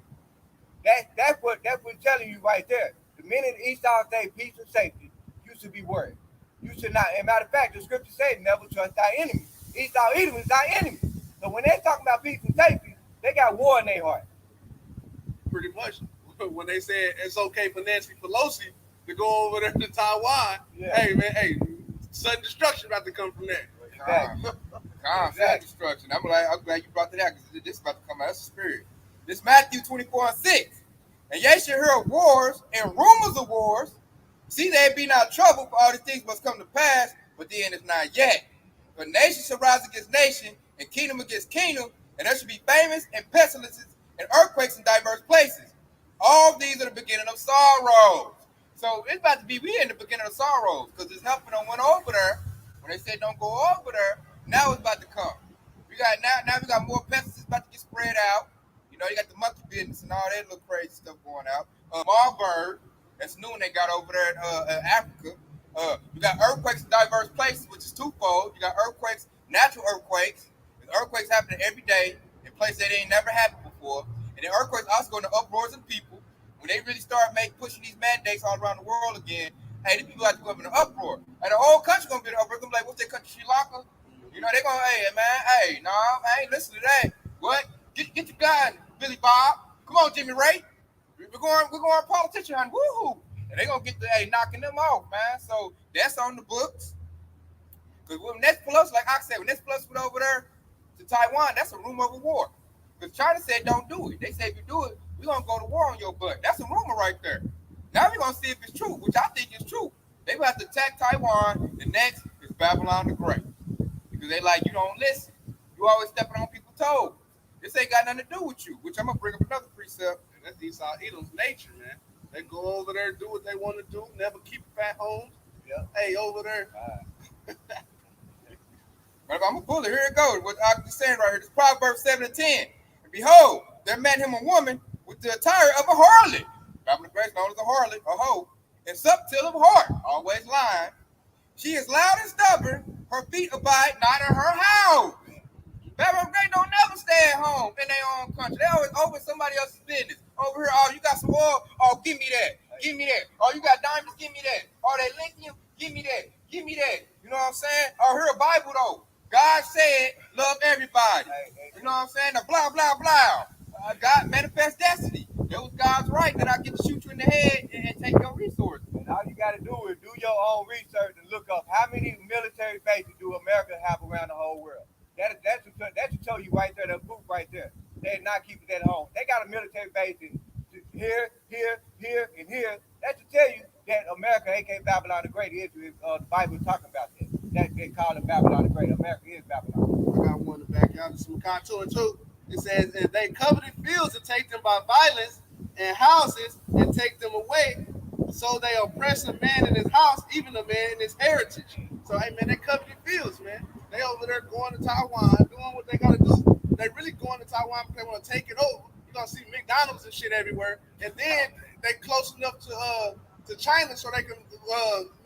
That's what telling you right there. The minute Esau say peace and safety, you should be worried. You should not. As a matter of fact, the scripture says, never trust thy enemy. Esau Edom is thy enemy. So when they're talking about peace and safety, they got war in their heart. Pretty much. When they said it's okay for Nancy Pelosi to go over there to Taiwan, Yeah. hey man, hey, sudden destruction about to come from there. Exactly. Exactly. Destruction. I'm glad you brought that out because this is about to come out. That's the spirit. This Matthew 24:6. And ye shall hear of wars and rumors of wars. See, there be not trouble, for all these things must come to pass, but the end is not yet. For nation shall rise against nation, and kingdom against kingdom, and there shall be famines and pestilences and earthquakes in diverse places. All these are the beginning of sorrows. So it's about to be, we in the beginning of sorrows, because it's helping them went over there. When they said don't go over there, now it's about to come. We got now we got more pesticides about to get spread out. You know, you got the monkey business and all that little crazy stuff going out. Marburg, that's new when they got over there in Africa. You got earthquakes in diverse places, which is twofold. You got earthquakes, natural earthquakes. There's earthquakes happening every day in places that ain't never happened before. And the earthquakes also going to uproars of people. When they really start pushing these mandates all around the world again, hey, these people have to go up in an uproar. And the whole country going to be in an uproar. Gonna be like, what's that country, Sri Lanka? You know, they're going, hey, man, hey, no, I ain't listening to that. What? Get your gun, Billy Bob. Come on, Jimmy Ray. We're going politician on woohoo. And they're going to get knocking them off, man. So that's on the books. Because when Nancy Pelosi, like I said, when Nancy Pelosi went over there to Taiwan, that's a rumor of a war. Because China said don't do it. They say if you do it, we're going to go to war on your butt. That's a rumor right there. Now we're going to see if it's true, which I think is true. They will have to attack Taiwan. The next is Babylon the Great. Because they like, you don't listen. You always stepping on people's toes. This ain't got nothing to do with you, which I'm going to bring up another precept. And that's Esau Edom's nature, man. They go over there, do what they want to do, never keep fat homes. Yeah. Hey, over there. But if I'm going to pull it, here it goes. What I'm saying right here, this Proverbs 7:10. And behold, there met him a woman with the attire of a harlot. Babylon the Great, known as a harlot, a hoe, and subtle of heart, always lying. She is loud and stubborn. Her feet abide not in her house. Babylon the Great don't never stay at home in their own country. They always over somebody else's business. Over here, oh, you got some oil? Oh, give me that. Give me that. Oh, you got diamonds? Give me that. Oh, that lithium? Give me that. Give me that. You know what I'm saying? Oh, here a Bible though. God said, love everybody. You know what I'm saying? The blah, blah, blah. God manifest destiny. It was God's right that I get to shoot you in the head and take your resources. And all you got to do is do your own research and look up how many military bases do America have around the whole world. That should tell you right there, that proof right there. They're not keeping that home. They got a military base in here, and here. That should tell you that America, aka Babylon the Great, is the Bible is talking about that. That they call it Babylon the Great. America is Babylon. I got one in the backyard, some contour too. It says, and they coveted fields and take them by violence, and houses and take them away. So they oppress a man in his house, even a man in his heritage. So, hey, man, they coveted fields, man. They over there going to Taiwan, doing what they got to do. They really going to Taiwan because they want to take it over. You're going to see McDonald's and shit everywhere. And then they close enough to China so they can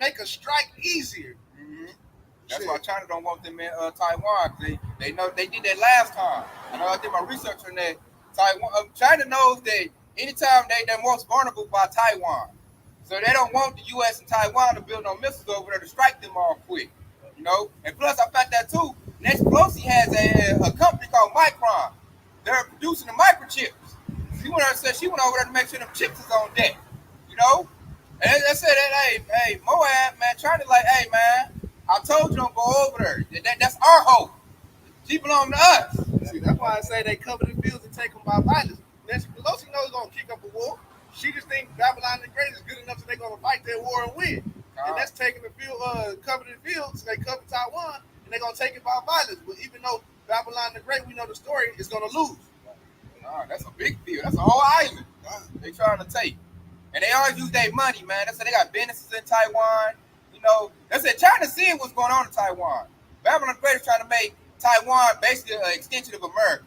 make a strike easier. Mm-hmm. That's why China don't want them in Taiwan. They know they did that last time. I know I did my research on that. Taiwan, China knows that anytime they're most vulnerable by Taiwan. So they don't want the U.S. and Taiwan to build no missiles over there to strike them all quick. You know? And plus, I found that too. Nancy Pelosi has a company called Micron. They're producing the microchips. She went over there to make sure them chips is on deck. You know? And I said, hey, Moab, man, China like, hey, man, I told you don't go over there. That's our hope. She belong to us. See, that's why I say they cover the fields and take them by violence. Nancy Pelosi knows going to kick up a war. She just thinks Babylon the Great is good enough so they're going to fight their war and win. And that's taking the field, cover the fields, they cover Taiwan, and they're going to take it by violence. But even though Babylon the Great, we know the story, is going to lose. That's a big field. That's a whole island they trying to take. And they always use their money, man. That's why they got businesses in Taiwan. You know, that's it. China's seeing what's going on in Taiwan. Babylon the Great is trying to make Taiwan basically an extension of America.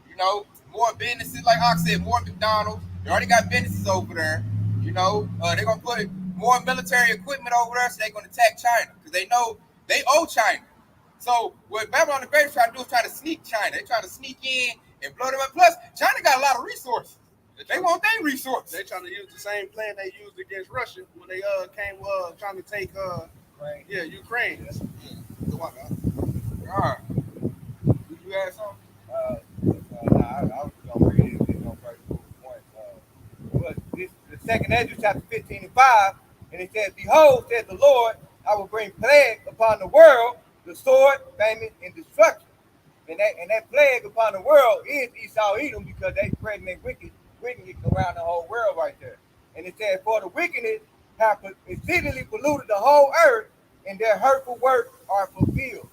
You You know, more businesses, like I said, more McDonald's. They already got businesses over there. You know, they're gonna put more military equipment over there, so they're gonna attack China because they know they owe China. So what Babylon the Great is trying to do is try to sneak China. They try to sneak in and blow them up. Plus, China got a lot of resources. They want their resources. They trying to use the same plan they used against Russia when they came trying to take Ukraine. The one, All right. Did you add something? I was gonna read it. It's gonna break the point. But this the second Ezra chapter 15 and 5, and it says, "Behold, said the Lord, I will bring plague upon the world, the sword, famine, and destruction." And that plague upon the world is Esau Edom because they spreading their wickedness around the whole world right there. And it says, "For the wickedness have exceedingly polluted the whole earth, and their hurtful works are fulfilled."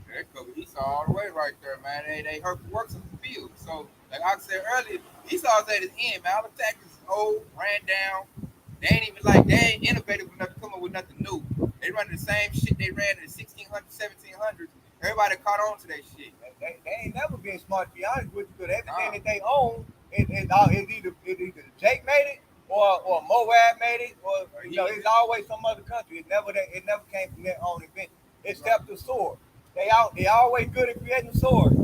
They cover Esau all the way right there, man. They hurt the works of the field. So, like I said earlier, Esau's at his end, man. All the tactics is old, ran down. They ain't innovative enough to come up with nothing new. They running the same shit they ran in the 1600s, 1700s. Everybody caught on to that shit. They ain't never been smart, to be honest with you, because everything that they own is either Jake made it or Moab made it, or it's always some other country. It never came from their own invention, except the sword. They always good at creating swords.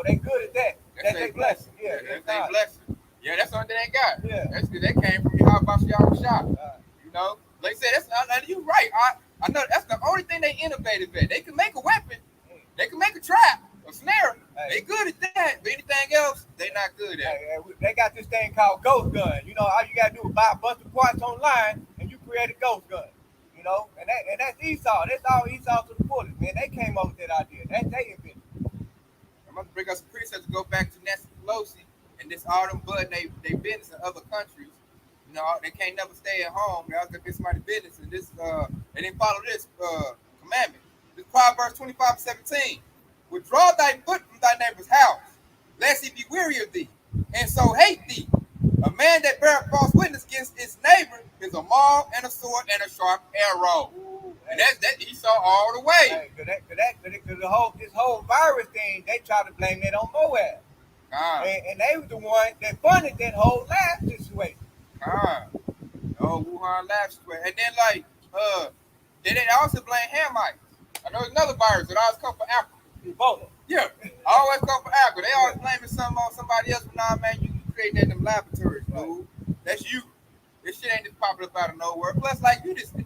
They good at that. That's their blessing. Yeah, that's their blessing. Yeah, that's something they got. Yeah, that's because that came from Highways shop. Like I said, you're right. I know that's the only thing they innovative at. They can make a weapon. They can make a trap, a snare. They good at that. But anything else, they not good at. They got this thing called ghost gun. All you gotta do is buy a bunch of parts online, and you create a ghost gun. And that's Esau. That's all Esau to the fullest, man. They came up with that idea. That's they invented. I'm going to bring up some precepts to go back to Nancy Pelosi and this all them bud they business in other countries. They can't never stay at home. They always got to be somebody's business. And this they didn't follow this commandment. This Proverbs 25:17. Withdraw thy foot from thy neighbor's house, lest he be weary of thee, and so hate thee. A man that beareth false witness against his neighbor is a maul and a sword and a sharp arrow. And that Esau all the way. Because this whole virus thing, they try to blame that on Moab. And they were the one that funded that whole lab situation. Oh, Wuhan lab situation. And then they also blame Hamites. I know there's another virus that always come from Africa. Ebola. Yeah, always come from Africa. They always blaming something on somebody else. But nah, man, you create that in them laboratories, dude. That's you. This shit ain't just popping up out of nowhere. Plus,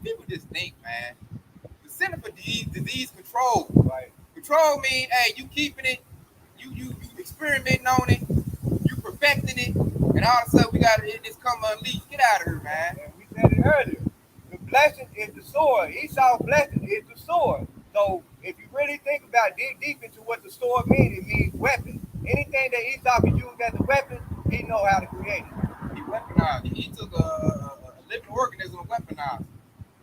people just think, man. The Center for Disease Control. Right. Control mean, hey, you keeping it, you experimenting on it, you perfecting it, and all of a sudden we got this come unleashed. Get out of here, man. And we said it earlier. The blessing is the sword. Esau's blessing is the sword. So if you really think about it, dig deep into what the sword means, it means weapon. Anything that Esau can use as a weapon, he know how to create it. He weaponized. He took a living organism and weaponized it.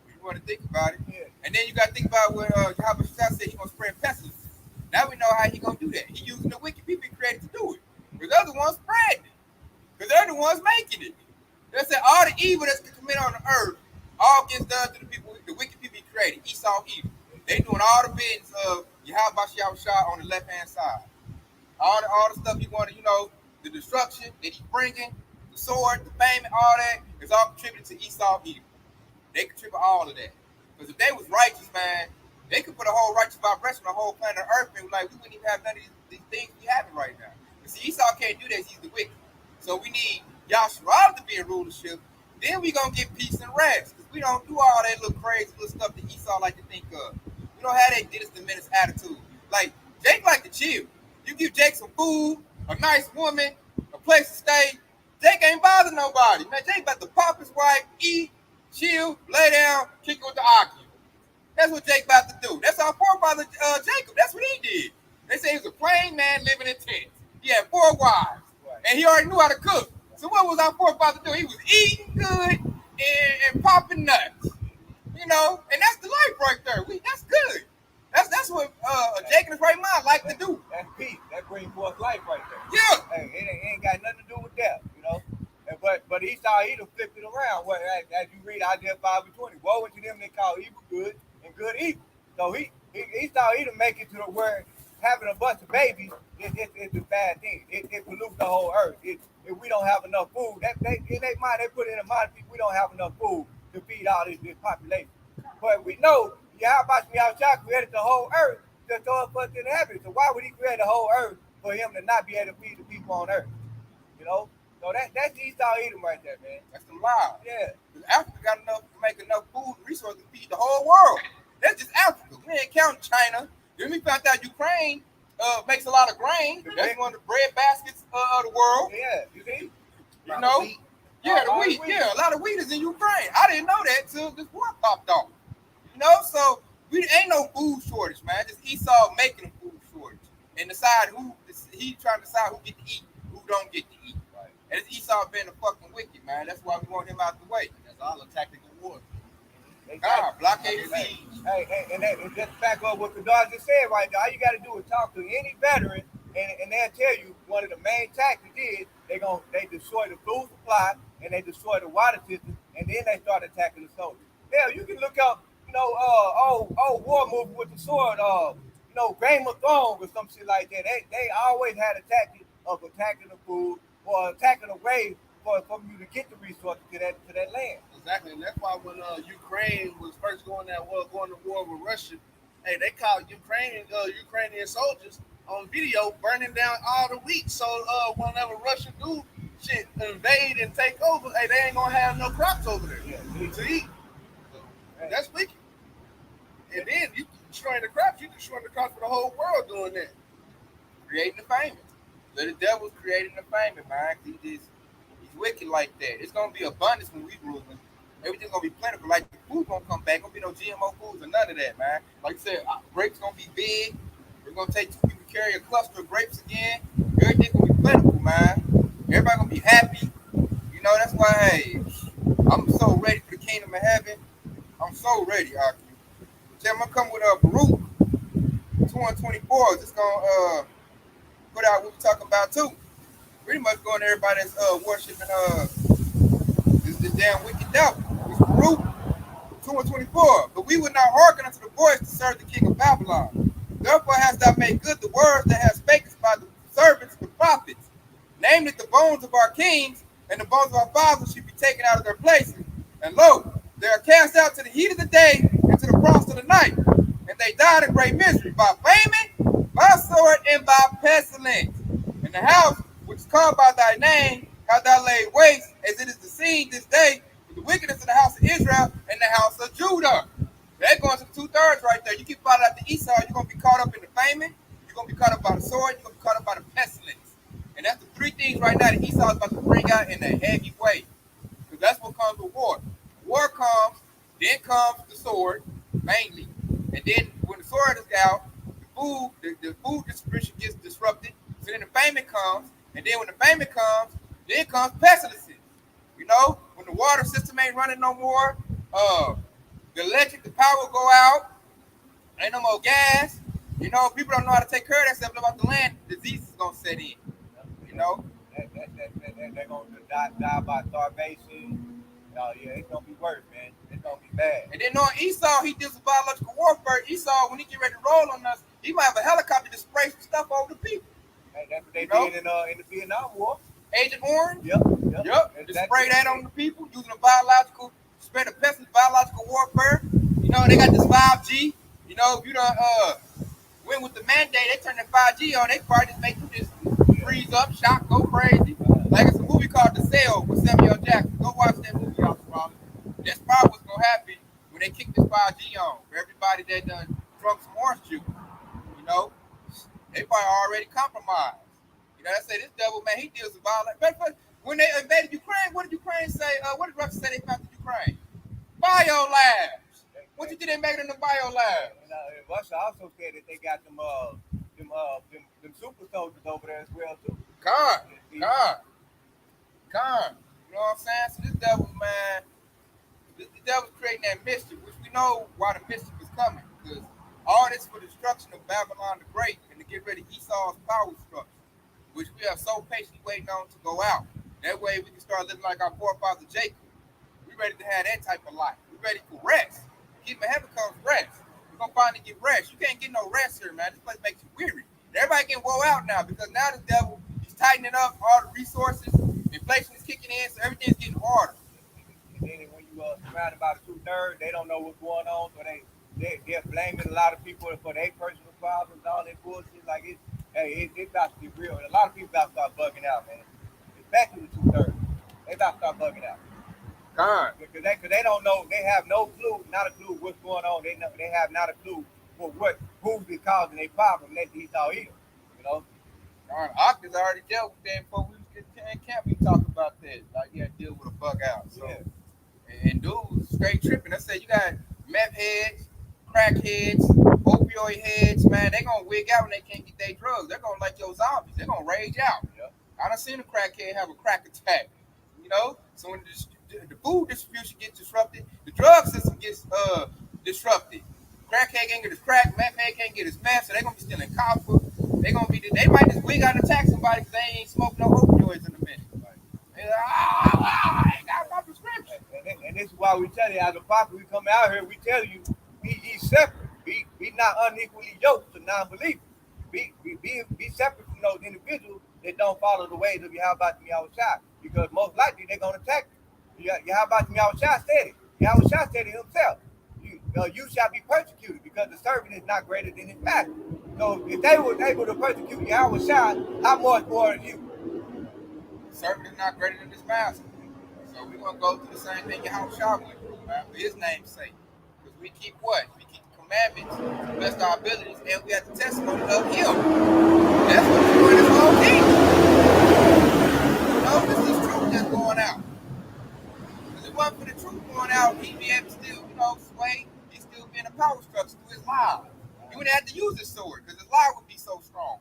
If you want to think about it. Yeah. And then you got to think about what Jehovah said he's going to spread pestilence. Now we know how he's going to do that. He's using the wicked people he created to do it. Because the other ones spreading it. Because they're the ones making it. They said all the evil that's committed on the earth all gets done to the wicked people he created. Esau evil. They doing all the business of Yahweh on the left-hand side. All the stuff he wanted, the destruction that he's bringing, the sword, the fame, and all that is all contributed to Esau evil. They contribute all of that. Because if they was righteous, man, they could put a whole righteous vibration on the whole planet Earth, and we wouldn't even have none of these things we having right now. But see, Esau can't do that. He's the wicked. So we need Yahshua to be in rulership. Then we gonna get peace and rest. Because we don't do all that little crazy little stuff that Esau like to think of. We don't have that Dennis the Menace attitude. Like, Jake like to chill. You give Jake some food, a nice woman, a place to stay. Jake ain't bother nobody. Man, Jake about to pop his wife, eat, chill, lay down, kick it with the occupant. That's what Jake about to do. That's our forefather Jacob. That's what he did. They say he was a plain man living in tents. He had 4 wives, and he already knew how to cook. So what was our forefather doing? He was eating good and popping nuts. And that's the life right there. That's good. That's what Jake in his right mind like to do. That's peace. That brings forth life right there. Yeah. Hey, it ain't got nothing to do with that, But Esau, he done flipped it around. As you read Isaiah 5:20, woe unto them that call evil good and good evil. So Esau, he done make it to the where having a bunch of babies it's a bad thing. It pollutes the whole earth. If we don't have enough food, that they in their mind they put in the mind we don't have enough food to feed all this population. But we know Yahweh Shah created the whole earth to throw us in heaven. So why would he create the whole earth for him to not be able to feed the people on earth? You know? So that's Esau Edom right there, man. That's the lie. Yeah. Because Africa got enough to make enough food and resources to feed the whole world. That's just Africa. We ain't counting China. Then we found out Ukraine makes a lot of grain. That's one of the bread baskets of the world. Yeah, you see? You know? Yeah, the wheat. Yeah, a lot of wheat is in Ukraine. I didn't know that till this war popped off. You know, so we ain't no food shortage, man. Just Esau making a food shortage and decide he trying to decide who get to eat, who don't get to eat. Right. And it's Esau being a fucking wicked, man. That's why we want him out the way. That's all a tactical war. God, blockade siege. Hey, and just back up what the dog just said right there. All you got to do is talk to any veteran, and they'll tell you one of the main tactics is they destroy the food supply and they destroy the water system, and then they start attacking the soldiers. Hell, you can look up, old war movie with the sword, Game of Thrones or some shit like that. They always had a tactic of attacking the food or attacking a way for you to get the resources to that land. Exactly, and that's why when Ukraine was first going to war with Russia, hey, they caught Ukrainian soldiers on video burning down all the wheat. So whenever Russia do shit invade and take over, hey, they ain't gonna have no crops over there to eat. So, that's wicked. And then you destroying the crops, you destroying the crops for the whole world doing that. Creating the famine. The devil's creating the famine, man. He's wicked like that. It's gonna be abundance when we ruling. Everything's gonna be plentiful. Like the food gonna come back. Gonna be no GMO foods or none of that, man. Like I said, grapes gonna be big. We're gonna take 2 people carry a cluster of grapes again. Everything gonna be plentiful, man. Everybody gonna be happy. You know, that's why, hey, I'm so ready for the kingdom of heaven. I'm so ready, Aki. I'm gonna come with Baruch 2:24. Just gonna put out what we're talking about too. Pretty much going to everybody that's worshiping this damn wicked devil. It's Baruch 2:24. But we would not hearken unto the voice to serve the king of Babylon. Therefore hast thou made good the words that hast spoken by the servants, the prophets. Namely, the bones of our kings and the bones of our fathers should be taken out of their places. And lo, they are cast out to the heat of the day and to the frost of the night. And they died in great misery by famine, by sword, and by pestilence. And the house which is called by thy name hast thou laid waste, as it is the scene this day with the wickedness of the house of Israel and the house of Judah. That goes to 2/3 right there. You keep following after Esau, you're going to be caught up in the famine, you're going to be caught up by the sword, you're going to be caught up by the pestilence. And that's the 3 things right now that Esau is about to bring out in a heavy way. Because that's what comes with war. War comes, then comes the sword, mainly. And then when the sword is out, the food distribution gets disrupted. So then the famine comes. And then when the famine comes, then comes pestilences. You know, when the water system ain't running no more, the power go out, ain't no more gas. You know, people don't know how to take care of themselves about the land. Disease is gonna set in. You know, they're gonna die by starvation. Yeah, it's gonna be worse, man. It's gonna be bad. And then knowing Esau, he deals with biological warfare. Esau, when he get ready to roll on us, he might have a helicopter to spray some stuff over the people. Hey, that's what they did in the Vietnam War. Agent Orange. Yep. Just spray that on the people using a biological, spread the pestilence, biological warfare. You know, they got this 5G. You know, if you done went with the mandate, they turn the 5G on. They probably just make you just freeze up, shock, go crazy. Like it's a movie called The Cell with Samuel Jackson. Go watch that movie, y'all. Probably. That's probably what's gonna happen when they kick this 5G on for everybody that done drunk some orange juice. You know, they probably already compromised. You know, I say this devil, man, he deals with violence. When they invaded Ukraine, what did Ukraine say? What did Russia say they found in Ukraine? Bio labs. What you think they made in the bio labs? Russia also said that they got them super soldiers over there as well too. Con. You know what I'm saying? So this devil, man, the devil's creating that mischief, which we know why the mischief is coming. Because all this for the destruction of Babylon the Great and to get rid of Esau's power structure, which we are so patiently waiting on to go out. That way we can start living like our forefather Jacob. We're ready to have that type of life. We're ready for rest. Kingdom of heaven comes rest. We're going to finally get rest. You can't get no rest here, man. This place makes you weary. Everybody getting woe out now because now the devil is tightening up all the resources. Inflation is kicking in, so everything's getting harder. And then when you surrounded by the two nerds, they don't know what's going on, so they're blaming a lot of people for their personal problems, all that bullshit. Like it's about to be real, and a lot of people about to start bugging out, man. Especially the two nerds, they about to start bugging out God. because they don't know, they have no clue, not a clue what's going on. They have not a clue for who's been causing a problem that he's all here, you know. Octa's already dealt with that before we was getting in camp. We talked about that. Like, you had to deal with a bug out. So, Yeah. and dudes straight tripping. I said, you got meth heads, crack heads, opioid heads, man. They going to wig out when they can't get their drugs. They're going to like your zombies. They're going to rage out. Yeah. I done seen a crackhead have a crack attack. You know? So when the food distribution gets disrupted, the drug system gets disrupted. Crackhead can't get his crack, meth head can't get his meth, so they're going to be stealing copper. They might just wig out and attack somebody because they ain't smoking no opioids in a minute. Right. I ain't got my prescription. And this is why we tell you, as a prophet, we come out here, we tell you, be ye separate. Be not unequally yoked to non-believers. Be separate from those individuals that don't follow the ways of Yahweh Shai, because most likely they're going to attack you. Yahweh Shai said it. Yahweh Shai said it himself. You shall be persecuted because the servant is not greater than his master. So if they were able to persecute Yahweh Shai, how much more are you? The servant is not greater than his master. So we're going to go through the same thing Yahweh Shai went through, man, for his name's sake. Because we keep what? We keep the commandments to the best of our abilities, and we have the testimony of him. That's what we're doing this whole thing. You know, this is truth that's going out. Because if it wasn't for the truth going out, he'd be able to still, sway. He'd still be in a power structure through his lies. He wouldn't have to use his sword because his lie would be so strong.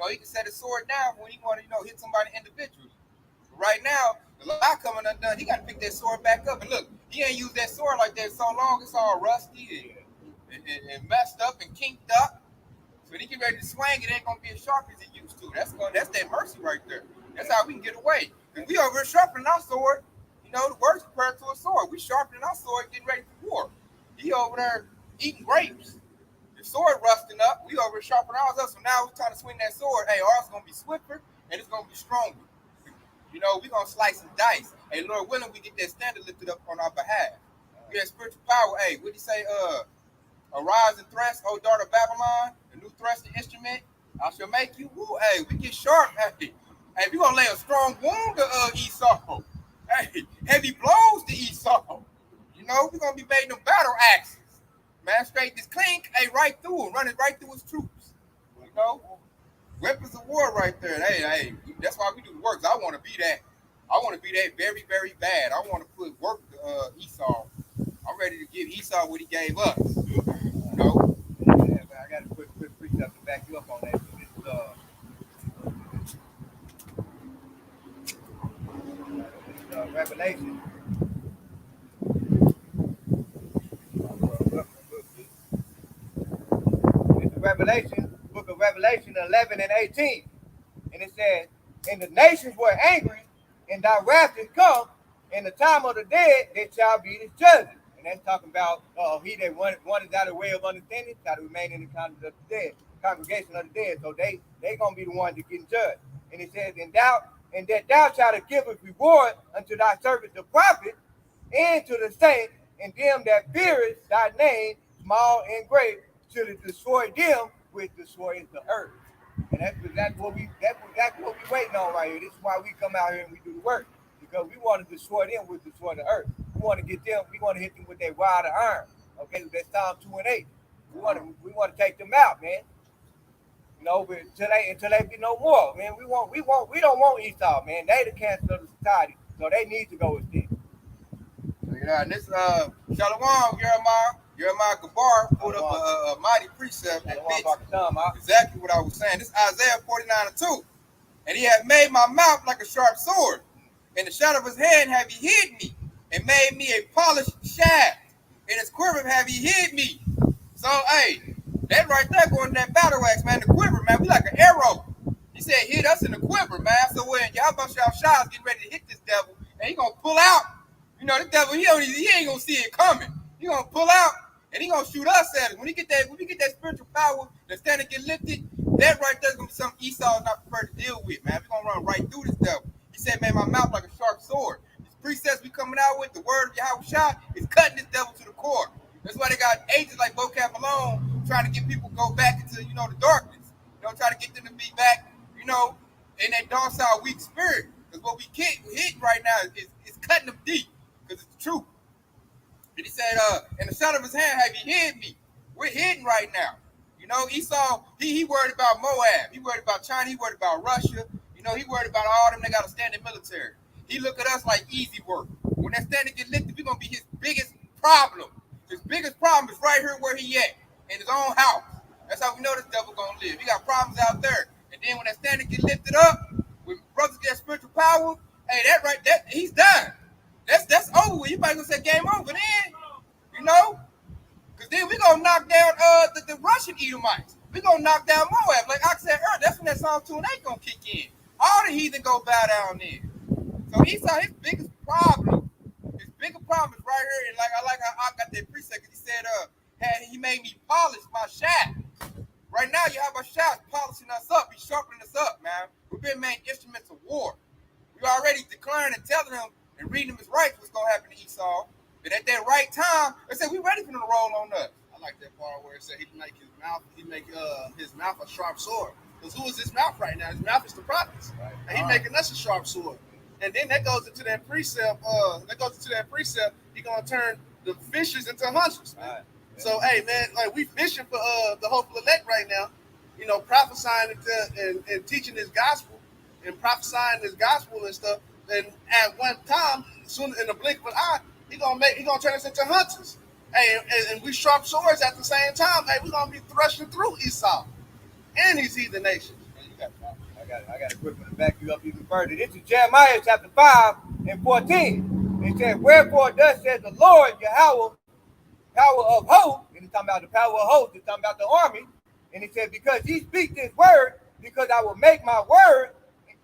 He can set his sword down when he want to, hit somebody individually. But right now, the lie coming undone, he got to pick that sword back up. And look, he ain't used that sword like that so long, it's all rusty and messed up and kinked up. So when he get ready to swing, it ain't going to be as sharp as it used to. That's that mercy right there. That's how we can get away. Because we over here sharpening our sword. The word's compared to a sword. We sharpening our sword, getting ready for war. He over there eating grapes. The sword rusting up. We over here sharpening ours up. So now we're trying to swing that sword. Hey, ours is going to be swifter and it's going to be stronger. We're going to slice and dice. Hey, Lord willing, we get that standard lifted up on our behalf. We have spiritual power. Hey, what did he say? Arise and thrust, O daughter of Babylon, the new thrusting instrument. I shall make you. Woo, hey, we get sharp. Hey, we're going to lay a strong wound to Esau. Hey, heavy blows to Esau. We're going to be making them battle axes. Man, straight this clink, hey, right through him, running right through his troops. Weapons of war right there. Hey, that's why we do the work. I want to be that. I want to be that very, very bad. I want to put work to Esau. I'm ready to give Esau what he gave us. Yeah, I got a quick precept to back you up on that. So this is Revelation. Book of Revelation 11 and 18. And it says, and the nations were angry, and thy wrath is come, and the time of the dead they shall be the judges. And that's talking about he that wanted out of the way of understanding shall remain in the congregation of the dead. So they gonna be the ones that get judged. And it says, and that thou shalt give a reward unto thy servants the prophet, and to the saints, and them that feareth thy name, small and great, should destroy them which destroy the earth. And that's what we waiting on right here. This is why we come out here and we do the work, because we want to destroy them with destroy the earth. We want to get them. We want to hit them with that rod of iron. Okay, that's Psalm 2 and 8. We want to take them out, man. But until they be no more, man. We don't want Esau, man. They the cancer of the society, so they need to go extinct. And this Shalom, Jeremiah Gabar put up a mighty precept that fits exactly what I was saying. This is Isaiah 49:2. And he hath made my mouth like a sharp sword. In the shadow of his hand have he hid me, and made me a polished shaft. In his quiver have he hid me. So, hey, that right there going to that battle axe, man. The quiver, man, we like an arrow. He said, hit us in the quiver, man. So when Yahweh Shai is getting ready to hit this devil, and he going to pull out. The devil, he ain't going to see it coming. He going to pull out, and he going to shoot us at it. When we get that spiritual power, the standard get lifted, That right there is gonna be something Esau is not prepared to deal with, man. We're gonna run right through this devil. He said, man, my mouth like a sharp sword. These precepts we coming out with, the word of Yahweh Shah, is cutting this devil to the core. That's why they got agents like Vocab Malone trying to get people to go back into, the darkness. Try to get them to be back, in that docile, weak spirit. Because what we hit right now is cutting them deep. Because it's the truth. And he said, in the shadow of his hand have he hid me. We're hidden right now. Esau, he worried about Moab. He worried about China. He worried about Russia. He worried about all them that got a standing military. He look at us like easy work. When that standing get lifted, we're going to be his biggest problem. His biggest problem is right here where he at, in his own house. That's how we know this devil going to live. He got problems out there. And then when that standing get lifted up, when brothers get spiritual power, hey, he's done. That's over with. You might as well say game over then. Because then we're going to knock down the Russian Edomites. We're going to knock down Moab. Like I said earlier, that's when that Psalm 2 and 8 going to kick in. All the heathen go bow down there. So Esau, his biggest problem is right here. And I like how I got that precept. He said, he made me polish my shaft. Right now, Yahweh Shah is polishing us up. He's sharpening us up, man. We've been made instruments of war. We already declaring and telling him and reading him his rights what's going to happen to Esau. But at that right time, they said, we ready for him to roll on us. I like that part where it said he make his mouth a sharp sword. Because who is his mouth right now? His mouth is the prophets. Right. And he's making us a sharp sword. And then that goes into that precept. He's gonna turn the fishers into hunters, man. Right. So hey, man, like we fishing for the hopeful elect right now. Prophesying and teaching this gospel and prophesying this gospel and stuff. And at one time, soon in the blink of an eye, he gonna turn us into hunters. Hey, and we sharp swords at the same time. Hey, we're gonna be thrusting through Esau and these heathen nations. I got a quick one to back you up even further. This is Jeremiah chapter 5 and 14. It says, wherefore thus says the Lord Yahweh, power of hosts, and he's talking about the power of hosts, he's talking about the army. And he said, because ye speak this word, because I will make my word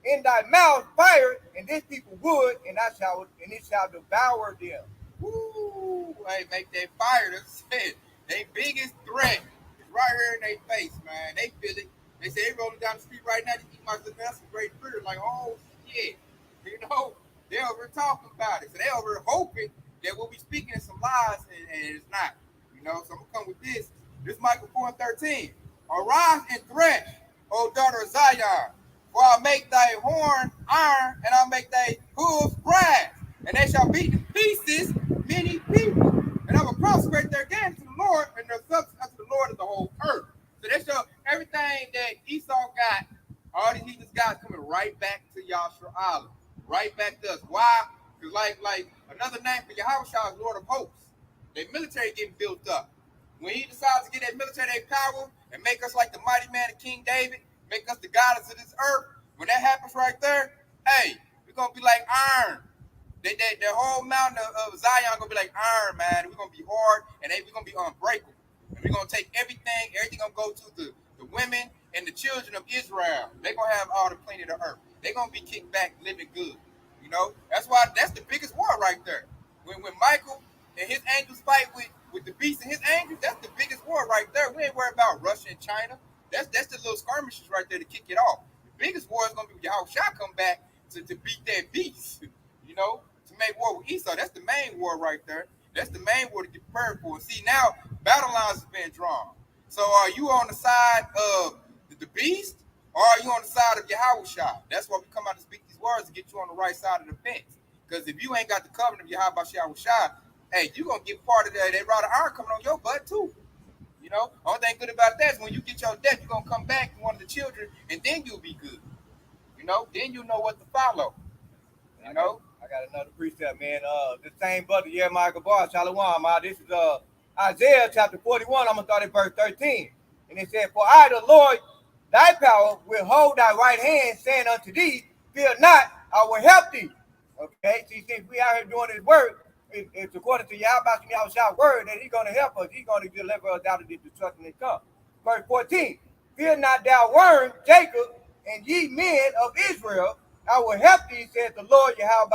in thy mouth fire, and this people wood, and it shall devour them. Woo! Hey, make that fire. That's it. Their biggest threat is right here in their face, man. They feel it. They say they rolling down the street right now. They eat my that's a great spirit. Like, oh shit, they over talking about it. So they over hoping that we'll be speaking some lies, and it's not. So I'm gonna come with this. This Micah 4:13. Arise and thresh, O daughter of Zion, for I'll make thy horn iron, and I'll make thy hooves brass, and they shall beat in pieces many people, and I will consecrate their games to the Lord, and their substance unto the Lord of the whole earth. So they show everything that Esau got, all these heathens got coming right back to Yahshua Island, right back to us. Why? Because like another name for Yahweh is Lord of Hosts. Their military getting built up. When he decides to get that military power and make us like the mighty man of King David, make us the goddess of this earth, when that happens right there, hey, we're going to be like iron. The whole mountain of Zion going to be like iron, man. We're going to be hard, and we're going to be unbreakable. And we're going to take everything going to go to the women and the children of Israel. They're going to have all the plenty of the earth. They're going to be kicked back, living good. That's the biggest war right there. When Michael and his angels fight with the beast and his angels, that's the biggest war right there. We ain't worried about Russia and China. That's the little skirmishes right there to kick it off. The biggest war is going to be Yahweh Shah come back to beat that beast, to make war with Esau. That's the main war right there. That's the main war to get prepared for. And see, now battle lines have been drawn. So are you on the side of the beast, or are you on the side of Yahweh Shah? That's why we come out to speak these words to get you on the right side of the fence. Because if you ain't got the covenant of Yahweh Shah, hey, you're going to get part of that rod of iron coming on your butt too. Only thing good about that is when you get your death, you're going to come back to one of the children, and then you'll be good. Then you know what to follow. I got another precept, man. The same brother, Jeremiah Gabar, Shalom. This is Isaiah chapter 41. I'm going to start at verse 13. And it said, for I, the Lord, thy power, will hold thy right hand, saying unto thee, fear not, I will help thee. Okay, see, since we out here doing this work, it's according to Yahweh's word that he's going to help us. He's going to deliver us out of the destruction that comes. Verse 14, fear not thou worm, Jacob, and ye men of Israel, I will help thee, saith the Lord Yahweh,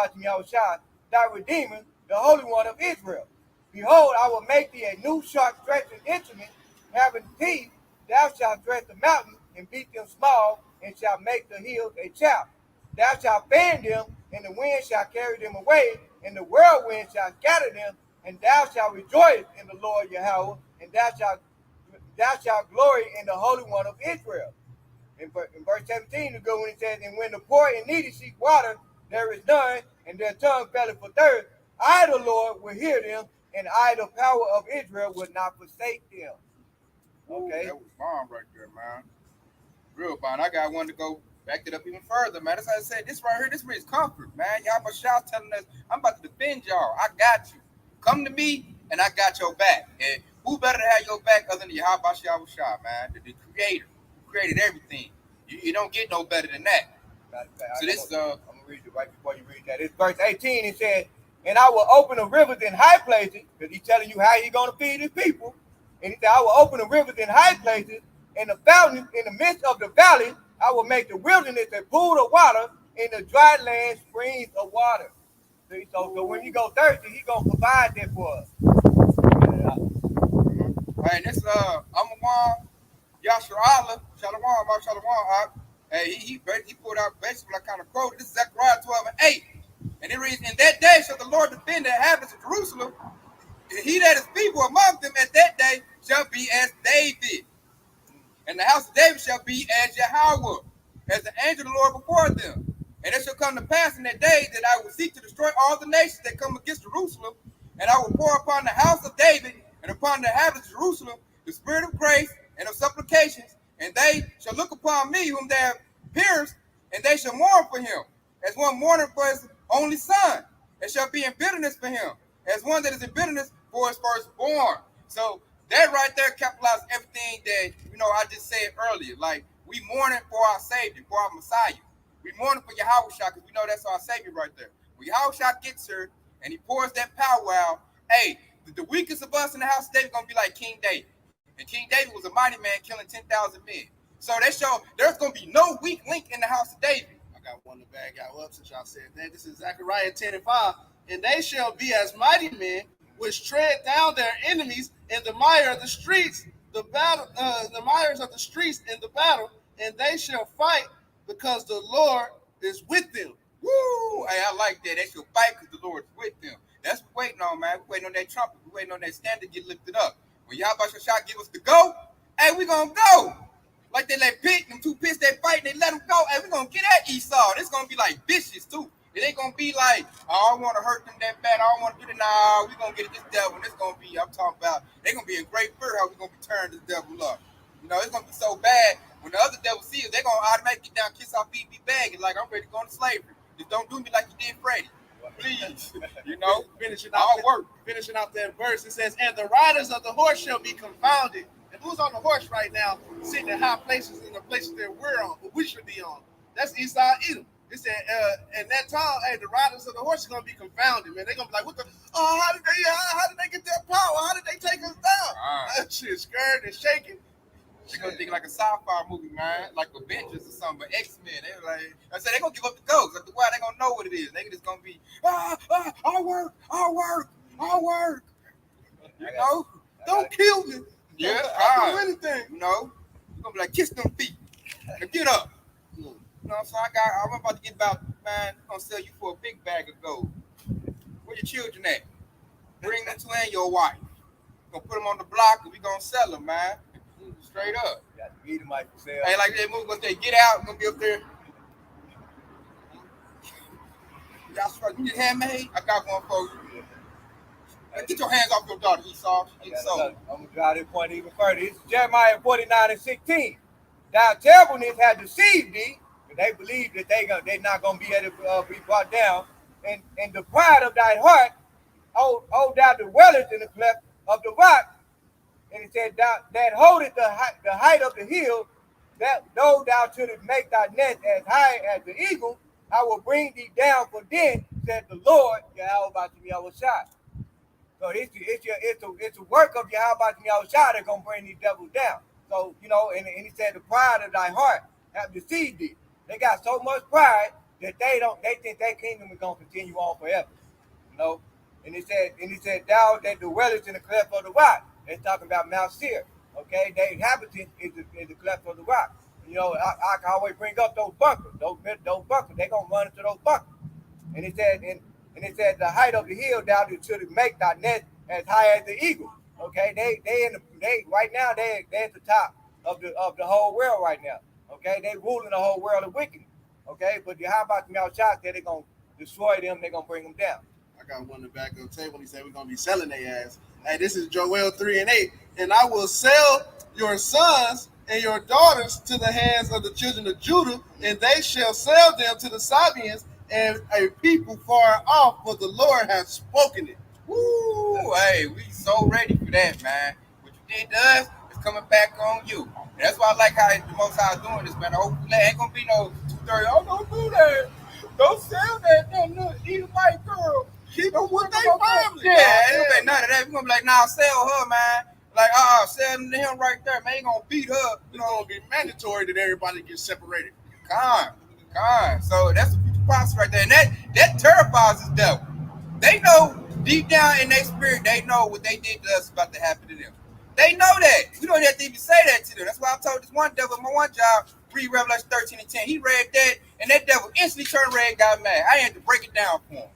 thy Redeemer, the Holy One of Israel. Behold, I will make thee a new sharp stretching instrument, having teeth, thou shalt stretch the mountain, and beat them small, and shall make the hills a chaff. Thou shalt fan them, and the wind shall carry them away, and the whirlwind shall scatter them, and thou shalt rejoice in the Lord Yahweh, and thou shalt glory in the Holy One of Israel. In verse 17, the good one, it says, and when the poor and needy seek water, there is none, and their tongue faileth for thirst. I, the Lord, will hear them, and I, the power of Israel, will not forsake them. Okay. That was bomb right there, man. Real bomb. I got one to go back it up even further, man. That's how I said this right here. This means comfort, man. Y'all but shout telling us, I'm about to defend y'all. I got you. Come to me, and I got your back. And who better to have your back other than Yahweh Shah, man? The creator who created everything. You don't get no better than that. So this I'm gonna read it right before you read that. It's verse 18. It says, and I will open the rivers in high places, because he's telling you how he's gonna feed his people. And he said, I will open the rivers in high places, and the fountains in the midst of the valley. I will make the wilderness a pool of water, and the dry land springs of water. So when you go thirsty, he's gonna provide that for us. Hey, this I'm one. Yasharala, Shalom. Hey, he pulled out basically I kind of quoted. This is Zechariah 12:8. And it reads, in that day shall the Lord defend the inhabitants of Jerusalem. And he that is people among them at that day shall be as David. And the house of David shall be as Yahweh, as the angel of the Lord before them. And it shall come to pass in that day that I will seek to destroy all the nations that come against Jerusalem. And I will pour upon the house of David and upon the inhabitants of Jerusalem the spirit of grace and of supplications, and they shall look upon me whom they have pierced, and they shall mourn for him, as one mourning for his only son, and shall be in bitterness for him, as one that is in bitterness for his firstborn. So that right there capitalizes everything that I just said earlier. Like we mourning for our Savior, for our Messiah. We mourning for Yahweh because we know that's our Savior right there. When Yahweh gets here and he pours that power out, hey, the weakest of us in the house of David gonna be like King David. And King David was a mighty man killing 10,000 men. So they show there's going to be no weak link in the house of David. I got one to bag y'all up since y'all said that. This is Zechariah 10:5. And they shall be as mighty men which tread down their enemies in the mire of the streets, the mires of the streets in the battle, and they shall fight because the Lord is with them. Woo! Hey, I like that. They shall fight because the Lord is with them. That's what we're waiting on, man. We're waiting on that trumpet. We're waiting on that standard to get lifted up. When Yahweh Shah give us the go, hey, we gonna go. Like they let them two pits, they fight, and they let them go. Hey, we gonna get at Esau. It's gonna be like vicious too. It ain't gonna be like, oh, I want to hurt them that bad. I don't want to do that. Nah, we gonna get at this devil. And it's gonna be, I'm talking about, they gonna be in great fear how we gonna be turning this devil up. It's gonna be so bad. When the other devil see us, they gonna automatically get down, kiss our feet, be begging like I'm ready to go into slavery. Just don't do me like you did Freddie. Please, finishing out that verse, it says, and the riders of the horse shall be confounded. And who's on the horse right now, sitting in high places in the places that we're on, but we should be on? That's Esau, Edom. It said, at that time, hey, the riders of the horse are gonna be confounded, man. They're gonna be like, how did they get that power? How did they take us down? That shit scared and shaking. They're gonna think like a sci-fi movie, man, like Avengers or something, but X-Men. They're like, I said they're gonna give up the ghost. After a while, they're gonna know what it is. They're just gonna be, I'll work. Don't kill me. Yeah, I'll do anything. You're gonna be like, kiss them feet. Now get up. So I'm about to get about, man, I'm gonna sell you for a big bag of gold. Where your children at? Bring them to and your wife. Gonna put them on the block and we gonna sell them, man. Straight up. Hey, like that movie, once they get out, gonna be up there. Y'all struck me handmade? I got one for you. Hey, get your hands off your daughter, Esau. I'm gonna drive this point even further. This is Jeremiah 49:16. Thy terribleness has deceived thee, and they believe that they're not gonna be able to be brought down. And the pride of thy heart, oh thou dwellest in the cleft of the rock. And it said, that holdeth the height of the hill, that though thou shouldest make thy nest as high as the eagle, I will bring thee down from thence, said the Lord, Yahweh Shah. So it's a work of Yahweh Shah that's gonna bring these devils down. So and he said, the pride of thy heart have deceived thee. They got so much pride that they think their kingdom is gonna continue on forever. And he said, thou that dwellest in the cleft of the rock. They're talking about Mount Seir. Okay, the inhabitant is the cleft of the rock. I can always bring up those bunkers. Those bunkers, they gonna run into those bunkers. And it said the height of the hill down to make thy net as high as the eagle. Okay, they right now they at the top of the whole world right now. Okay, they ruling the whole world of wickedness. Okay, but how about them shots that they gonna destroy them? They gonna bring them down. I got one in the back of the table. He said we're gonna be selling their ass. Hey, this is Joel 3:8, and I will sell your sons and your daughters to the hands of the children of Judah, and they shall sell them to the Sabaeans and a people far off, for the Lord hath spoken it. Woo! Hey, we so ready for that, man. What you did to us is coming back on you. And that's why I like how the Most High is doing this, man. Hopefully, ain't gonna be no 230. Oh, don't do that. Don't sell that. No, eat a white girl. Keep them with their family. Yeah, ain't gonna be none of that. We're gonna be like, nah, sell her, man. Like, sell them to him right there, man. He gonna beat her. It's gonna be mandatory that everybody gets separated. Con. So that's the future prophecy right there. And that terrifies the devil. They know deep down in their spirit, they know what they did to us is about to happen to them. They know that. We don't have to even say that to them. That's why I told this one devil, my one job, read Revelation 13 and 10. He read that, and that devil instantly turned red and got mad. I had to break it down for him.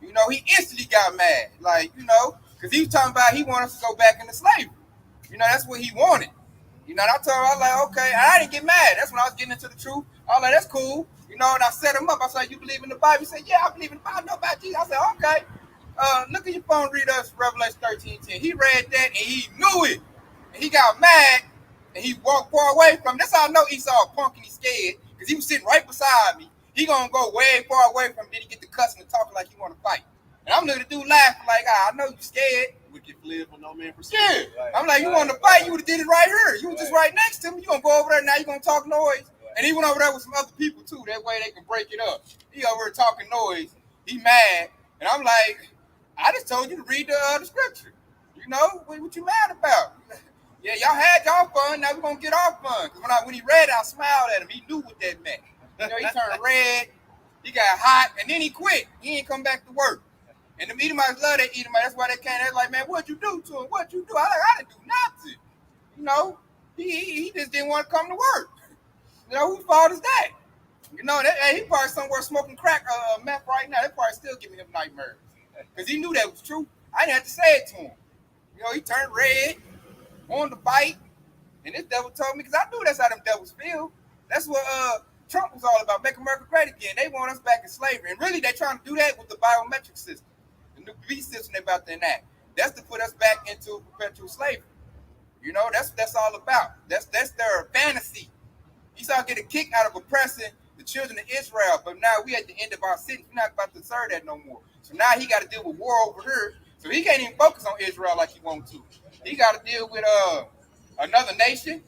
He instantly got mad. Like, because he was talking about he wanted us to go back into slavery. That's what he wanted. And I told him, I was like, okay. And I didn't get mad. That's when I was getting into the truth. I was like, that's cool. And I set him up. I said, you believe in the Bible? He said, yeah, I believe in the Bible. I know about Jesus. I said, okay. Look at your phone, read us Revelation 13:10. He read that and he knew it. And he got mad and he walked far away from me. That's how I know Esau a punk and he's scared. Because he was sitting right beside me. He gonna go way far away from me. Then he get to cussing and talking like he want to fight. And I'm looking at the dude laughing like, I know you scared. Wicked flip for no man pursues. Yeah. Right. I'm like, you want to fight? You would have did it right here. You was just right next to me. You gonna go over there now? You gonna talk noise? And he went over there with some other people too. That way they can break it up. He over there talking noise. He mad, and I'm like, I just told you to read the scripture. What you mad about? Yeah, y'all had y'all fun. Now we're gonna get our fun. Cause when he read it, I smiled at him. He knew what that meant. He turned red. He got hot, and then he quit. He ain't come back to work. And the Edomites love that Edomite. That's why they came. They're like, man, what'd you do to him? What'd you do? I didn't do nothing. He just didn't want to come to work. Whose fault is that? He probably somewhere smoking crack meth right now. That probably still giving him nightmares. Because he knew that was true. I didn't have to say it to him. He turned red, wanted to bite. And this devil told me, because I knew that's how them devils feel. That's what Trump was all about, make America great again. They want us back in slavery. And really, they're trying to do that with the biometric system. The new beast system they're about to enact. That's to put us back into perpetual slavery. That's all about. That's their fantasy. Esau get a kick out of oppressing the children of Israel, but now we at the end of our sentence. We're not about to serve that no more. So now he got to deal with war over here. So he can't even focus on Israel like he wants to. He got to deal with another nation.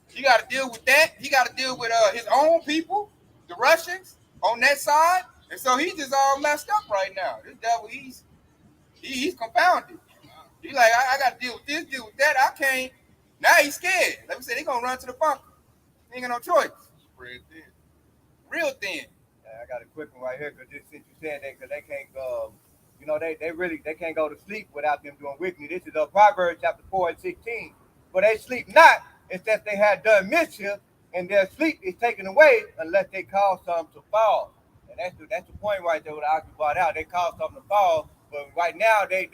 He got to deal with that. He got to deal with his own people, the Russians, on that side. And so he's just all messed up right now. This devil, he's confounded. He's like, I got to deal with this, deal with that. I can't. Now he's scared. Like we said, they're going to run to the bunker. He ain't got no choice. Real thin. I got a quick one right here because since you said that, because they can't go, they can't go to sleep without them doing wickedness. This is Proverbs chapter 4 and 16. For they sleep not, except they had done mischief, and their sleep is taken away unless they cause something to fall. And that's the point right there. What I brought out, they cause something to fall, but right now they're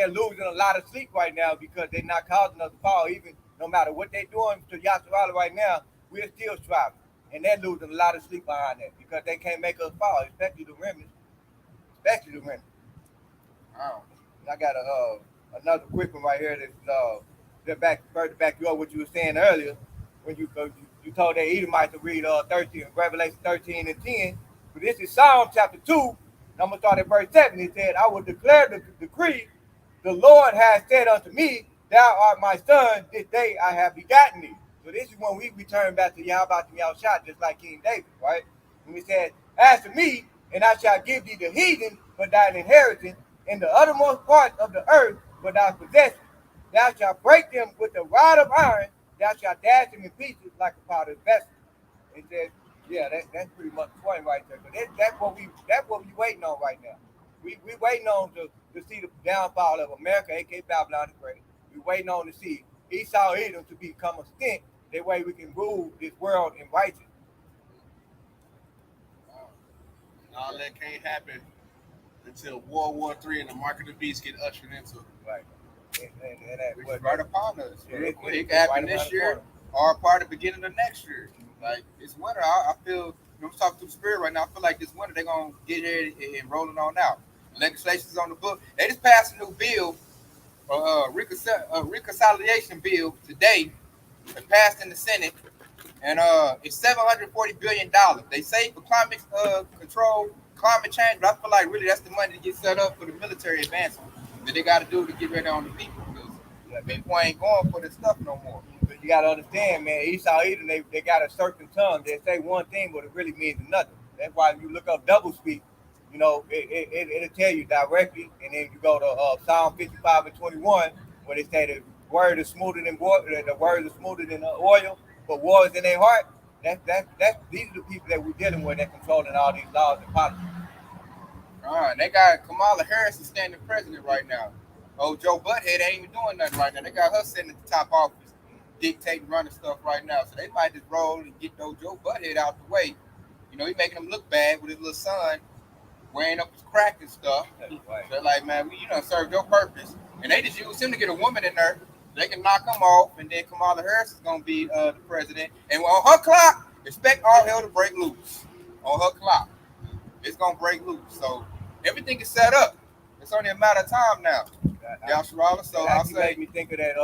losing a lot of sleep right now because they're not causing us to fall. Even no matter what they're doing to Yasharala right now, we're still striving. And they're losing a lot of sleep behind that because they can't make us fall, especially the women. Wow. I got another quick one right here that's further back you up what you were saying earlier when you told that Edomites to read 13 Revelation 13 and 10. But this is Psalm chapter 2. And I'm gonna start at verse 7. He said, I will declare the decree, the Lord has said unto me, thou art my son, this day I have begotten thee. So this is when we return back to Yahweh Yahushua, just like King David, right? And he said, as for me, and I shall give thee the heathen for thine inheritance, and the uttermost parts of the earth for thy possession. Thou shalt break them with a rod of iron, thou shalt dash them in pieces like a potter's vessel. It says, yeah, that's pretty much the point right there. But that's what we waiting on right now. We waiting on to see the downfall of America, aka Babylon the Great. We waiting on to see Esau Edom to become a stint That way we can rule this world in righteous. All that can't happen until World War III and the mark of the beast get ushered into. Right. And that Which was is right upon us. Yeah, Real quick. It it's can happen right this around the year or part of the beginning of next year. Like it's winter. I feel, I'm talking to the spirit right now. I feel like this winter they're gonna get here and rolling on out. Legislation's on the book. They just passed a new bill, reconciliation bill today. It passed in the Senate, and it's $740 billion. They say for climate control, climate change, but I feel like really that's the money to get set up for the military advancement that they got to do to get ready on the people. Because people ain't going for this stuff no more. But you gotta understand, man, Esau Edom, they got a certain tongue. They say one thing, but it really means another. That's why if you look up double speak, you know, it'll tell you directly, and then you go to Psalm 55 and 21, where they say the word is smoother than water, the word is smoother than oil, but war is in their heart. That's these are the people that we're dealing with that controlling all these laws and policies. All right, they got Kamala Harris is standing president right now. Oh, Joe Butthead ain't even doing nothing right now. They got her sitting at the top office, dictating, running stuff right now. So they might just roll and get those Joe Butthead out the way. You know, he making him look bad with his little son wearing up his crack and stuff. Right. They're like, man, you done served your purpose. And they just use him to get a woman in there. They can knock him off, and then Kamala Harris is going to be the president. And on her clock, expect all hell to break loose. On her clock, it's going to break loose. So everything is set up. It's only a matter of time now. Yasharala, so That I'll actually say, made me think of that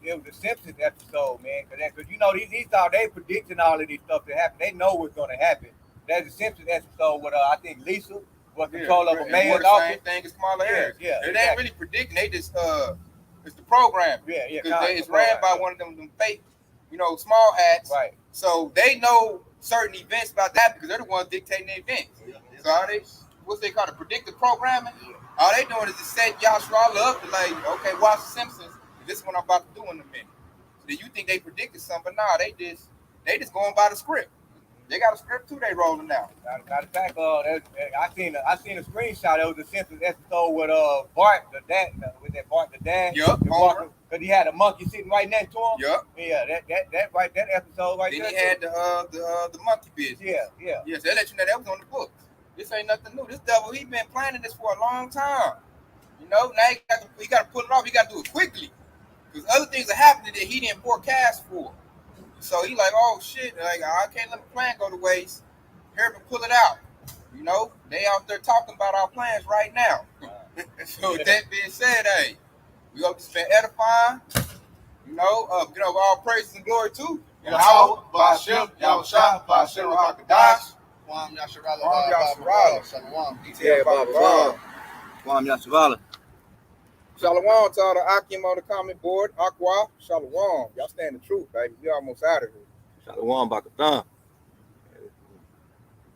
it was the Simpsons episode, man. Because you know these thought they predicting all of these stuff to happen. They know what's going to happen. There's a Simpsons episode with I think Lisa was control of a mayor's the office. same thing as Kamala Harris. Yeah, It exactly. ain't really predicting. They just it's the program. Yeah. Because it's ran by one of them fake, small hats. Right. So they know certain events about that because they're the ones dictating the events. So are they? What's they call it? Predictive programming. All they doing is just set Yasharala up to like, okay, watch the Simpsons. This is what I'm about to do in a minute. So do you think they predicted something? But nah, they just going by the script. They got a script too. They rolling out. Matter of fact, I seen a screenshot. It was the Simpsons episode with Bart the dad. Was that Bart the dad? Yup. Because he had a monkey sitting right next to him. Yup. Yeah, that episode right then there. Then he had the monkey business. Yeah. Yes, they let you know that was on the books. This ain't nothing new. This devil, he been planning this for a long time. Now he got to pull it off. He got to do it quickly because other things are happening that he didn't forecast for. So he like, oh shit, like I can't let the plan go to waste. Here to pull it out. They out there talking about our plans right now. So with that being said, hey, we hope this been edifying. Give all praises and glory to Yahweh, Ba'ashem, Yahushua, Ba'ashem, Rakadash. Kwam Yasharala. Shalom. Kwam Yasharala. Shalom to all the Akim on the comment board. Aqua, Shalom. Y'all stand the truth, baby. We almost out of here. Shalom Bakatan.